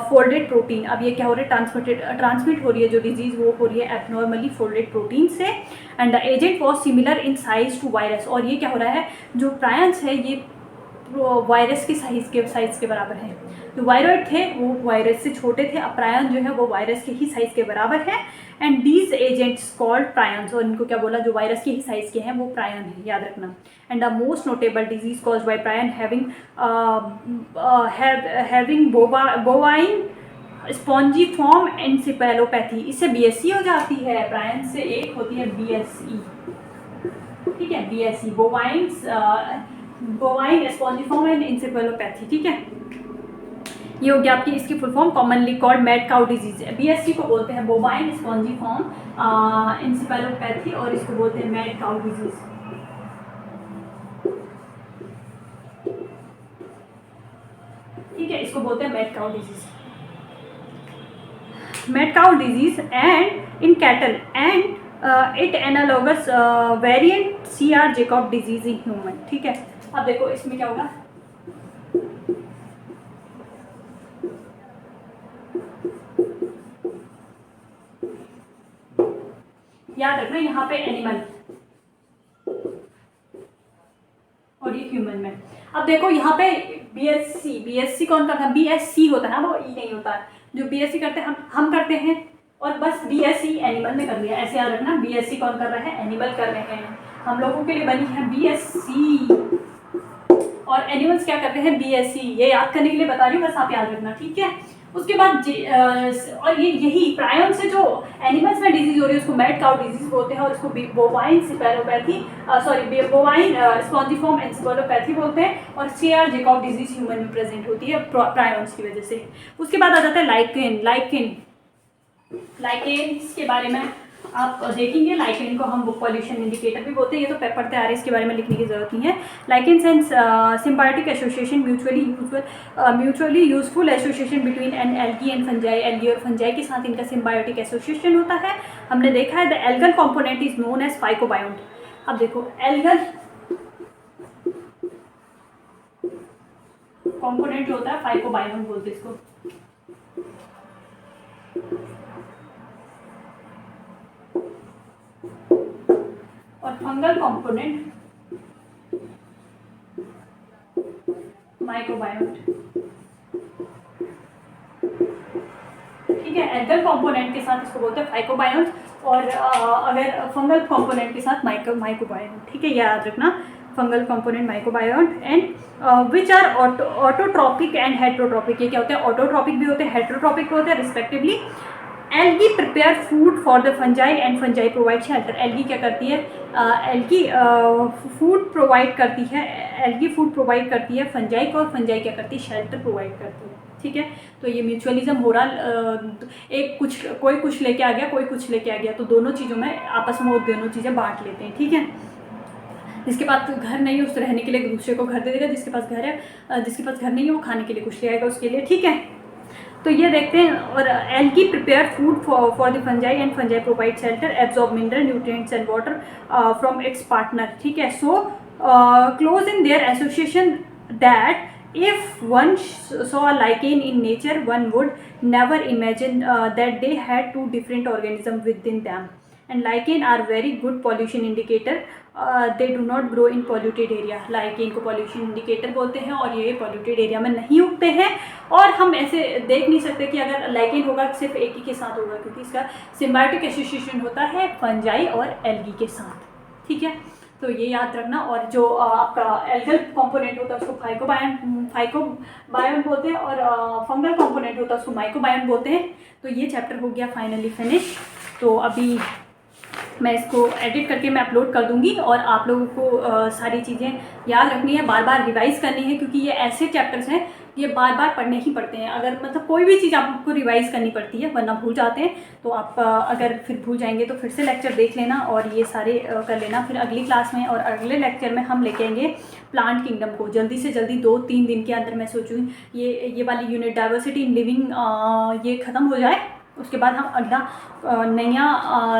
folded protein. अब ये क्या हो रहा है, ट्रांसमिट हो रही है जो डिजीज, वो हो रही है एबनॉर्मली फोल्डेड प्रोटीन से। And the agent was similar in size to virus. और ये क्या हो रहा है, जो प्रायन्स है ये वायरस के साइज के बराबर है। जो वायरॉइड थे वो वायरस से छोटे थे, अब प्रायन जो है वो वायरस के ही साइज के बराबर है। एंड दीज एजेंट्स कॉल्ड प्रायन्स, और इनको क्या बोला, जो वायरस के ही साइज के हैं वो प्रायन है, याद रखना। And the most notable disease caused by प्रायन having bovine spongiform encephalopathy. इससे बीएससी हो जाती है, प्रायन से एक होती है बीएसई। ठीक है, BSE bovine spongiform and encephalopathy. ठीक है, ये हो गया आपकी इसकी full form, commonly called mad cow disease. BSc को बोलते हैं बोवाइन स्पॉन्जीफॉर्म एनसेफेलोपैथी, और इसको बोलते हैं मैड काउ डिजीज। ठीक है, इसको बोलते हैं mad cow disease. Mad cow disease and in cattle and it analogous variant CR Jacob disease in human. ठीक है, अब देखो इसमें क्या होगा, याद रखना यहाँ पे एनिमल और ये ह्यूमन में। अब देखो यहाँ पे बीएससी कौन करता है, बीएससी होता है, वो ई नहीं होता है। जो बीएससी करते हैं हम करते हैं, और बस बीएससी एनिमल ने कर लिया, ऐसे याद रखना। बीएससी कौन कर रहा है, एनिमल कर रहे हैं, हम लोगों के लिए बनी है बीएससी, और एनिमल्स क्या करते हैं, बीएससी। ये याद करने के लिए बता रही हूँ, बस आप याद रखना। ठीक है, उसके बाद और ये यही प्रायन से जो एनिमल्स में डिजीज हो रही है उसको मैड काउ डिजीज बोलते हैं, और उसको बोवाइन सेफेलोपैथी बोवाइन स्पॉन्जीफॉर्म एनसेफेलोपैथी बोलते हैं, और सीआर जेकॉब डिजीज ह्यूमन में प्रेजेंट होती है प्रायन्स की वजह से। उसके बाद आ जाता है लाइकेन के बारे में आप देखेंगे। लाइकेन को हम बुक पॉल्यूशन इंडिकेटर भी बोलते हैं, ये तो पढ़ते आ रहे हैं, इसके बारे में लिखने की जरूरत नहीं है। Lichens and symbiotic association, mutually useful association between an algae and fungi. Algae और फंजाई के साथ इनका सिम्बायोटिक एसोसिएशन होता है, हमने देखा है। The algal component is known as phycobiont. अब देखो एल्गल कॉम्पोनेंट जो होता है फाइकोबायोन्ट बोलते हैं इसको। और फंगल कंपोनेंट माइक्रोबायोट। ठीक है, एल्गल कंपोनेंट के साथ इसको बोलते हैं फाइकोबायोट, और अगर फंगल कंपोनेंट के साथ माइक्रोबायोट। ठीक है, याद रखना, fungal component mycobiont. And which are autotrophic and heterotrophic. ये क्या होते हैं, ऑटोट्रॉपिक भी होते हैं, हेट्रोट्रॉपिक भी होते हैं respectively. Algae prepare food for the fungi and fungi provide shelter. Algae क्या करती है, एल्गी फूड प्रोवाइड करती है, एल्गी फूड प्रोवाइड करती है फंजाई को, और फंजाई क्या करती है, शेल्टर प्रोवाइड करती है। ठीक है। तो ये म्यूचुअलिज्म हो रहा, एक कोई कुछ लेके आ गया, कोई कुछ लेके आ गया, तो दोनों चीज़ों में आपस में वो दोनों चीज़ें बांट लेते हैं, ठीक है। जिसके पास घर नहीं है उस रहने के लिए दूसरे को घर दे देगा, जिसके पास घर है, जिसके पास घर नहीं है वो खाने के लिए कुछ ले आएगा उसके लिए, ठीक है। तो ये देखते हैं। और algae prepare food for the fungi and fungi provide shelter, absorb mineral nutrients and water from its partner, ठीक है। So close in their association that if one saw a lichen in nature, one would never imagine that they had two different organisms within them. And lichen are very good pollution indicator. They do not grow in polluted area. lichen को pollution indicator बोलते हैं और ये polluted area में नहीं उगते हैं। और हम ऐसे देख नहीं सकते कि अगर lichen होगा सिर्फ एक ही के साथ होगा, क्योंकि इसका symbiotic association होता है फंजाई और एल्गी के साथ, ठीक है। तो ये याद रखना। और जो आपका एल्गल कंपोनेंट होता है उसको फाइकोबायोन बोलते हैं, और फंगल कंपोनेंट होता है उसको माइकोबायोन बोलते हैं। तो ये चैप्टर हो गया फाइनली फिनिश। तो अभी मैं इसको एडिट करके मैं अपलोड कर दूंगी, और आप लोगों को सारी चीज़ें याद रखनी है, बार बार रिवाइज़ करनी है, क्योंकि ये ऐसे चैप्टर्स हैं ये बार बार पढ़ने ही पड़ते हैं। अगर मतलब कोई भी चीज़ आपको रिवाइज़ करनी पड़ती है, वरना भूल जाते हैं। तो आप अगर फिर भूल जाएंगे तो फिर से लेक्चर देख लेना और ये सारे कर लेना। फिर अगली क्लास में और अगले लेक्चर में हम लेके आएंगे प्लांट किंगडम को जल्दी से जल्दी 2-3 दिन के अंदर। मैं सोचूँ ये वाली यूनिट डाइवर्सिटी इन लिविंग ये ख़त्म हो जाए, उसके बाद हम अगला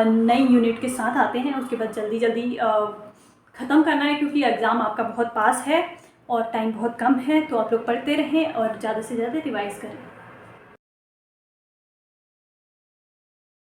नई यूनिट के साथ आते हैं। उसके बाद जल्दी जल्दी ख़त्म करना है, क्योंकि एग्ज़ाम आपका बहुत पास है और टाइम बहुत कम है। तो आप लोग पढ़ते रहें और ज़्यादा से ज़्यादा रिवाइज़ करें।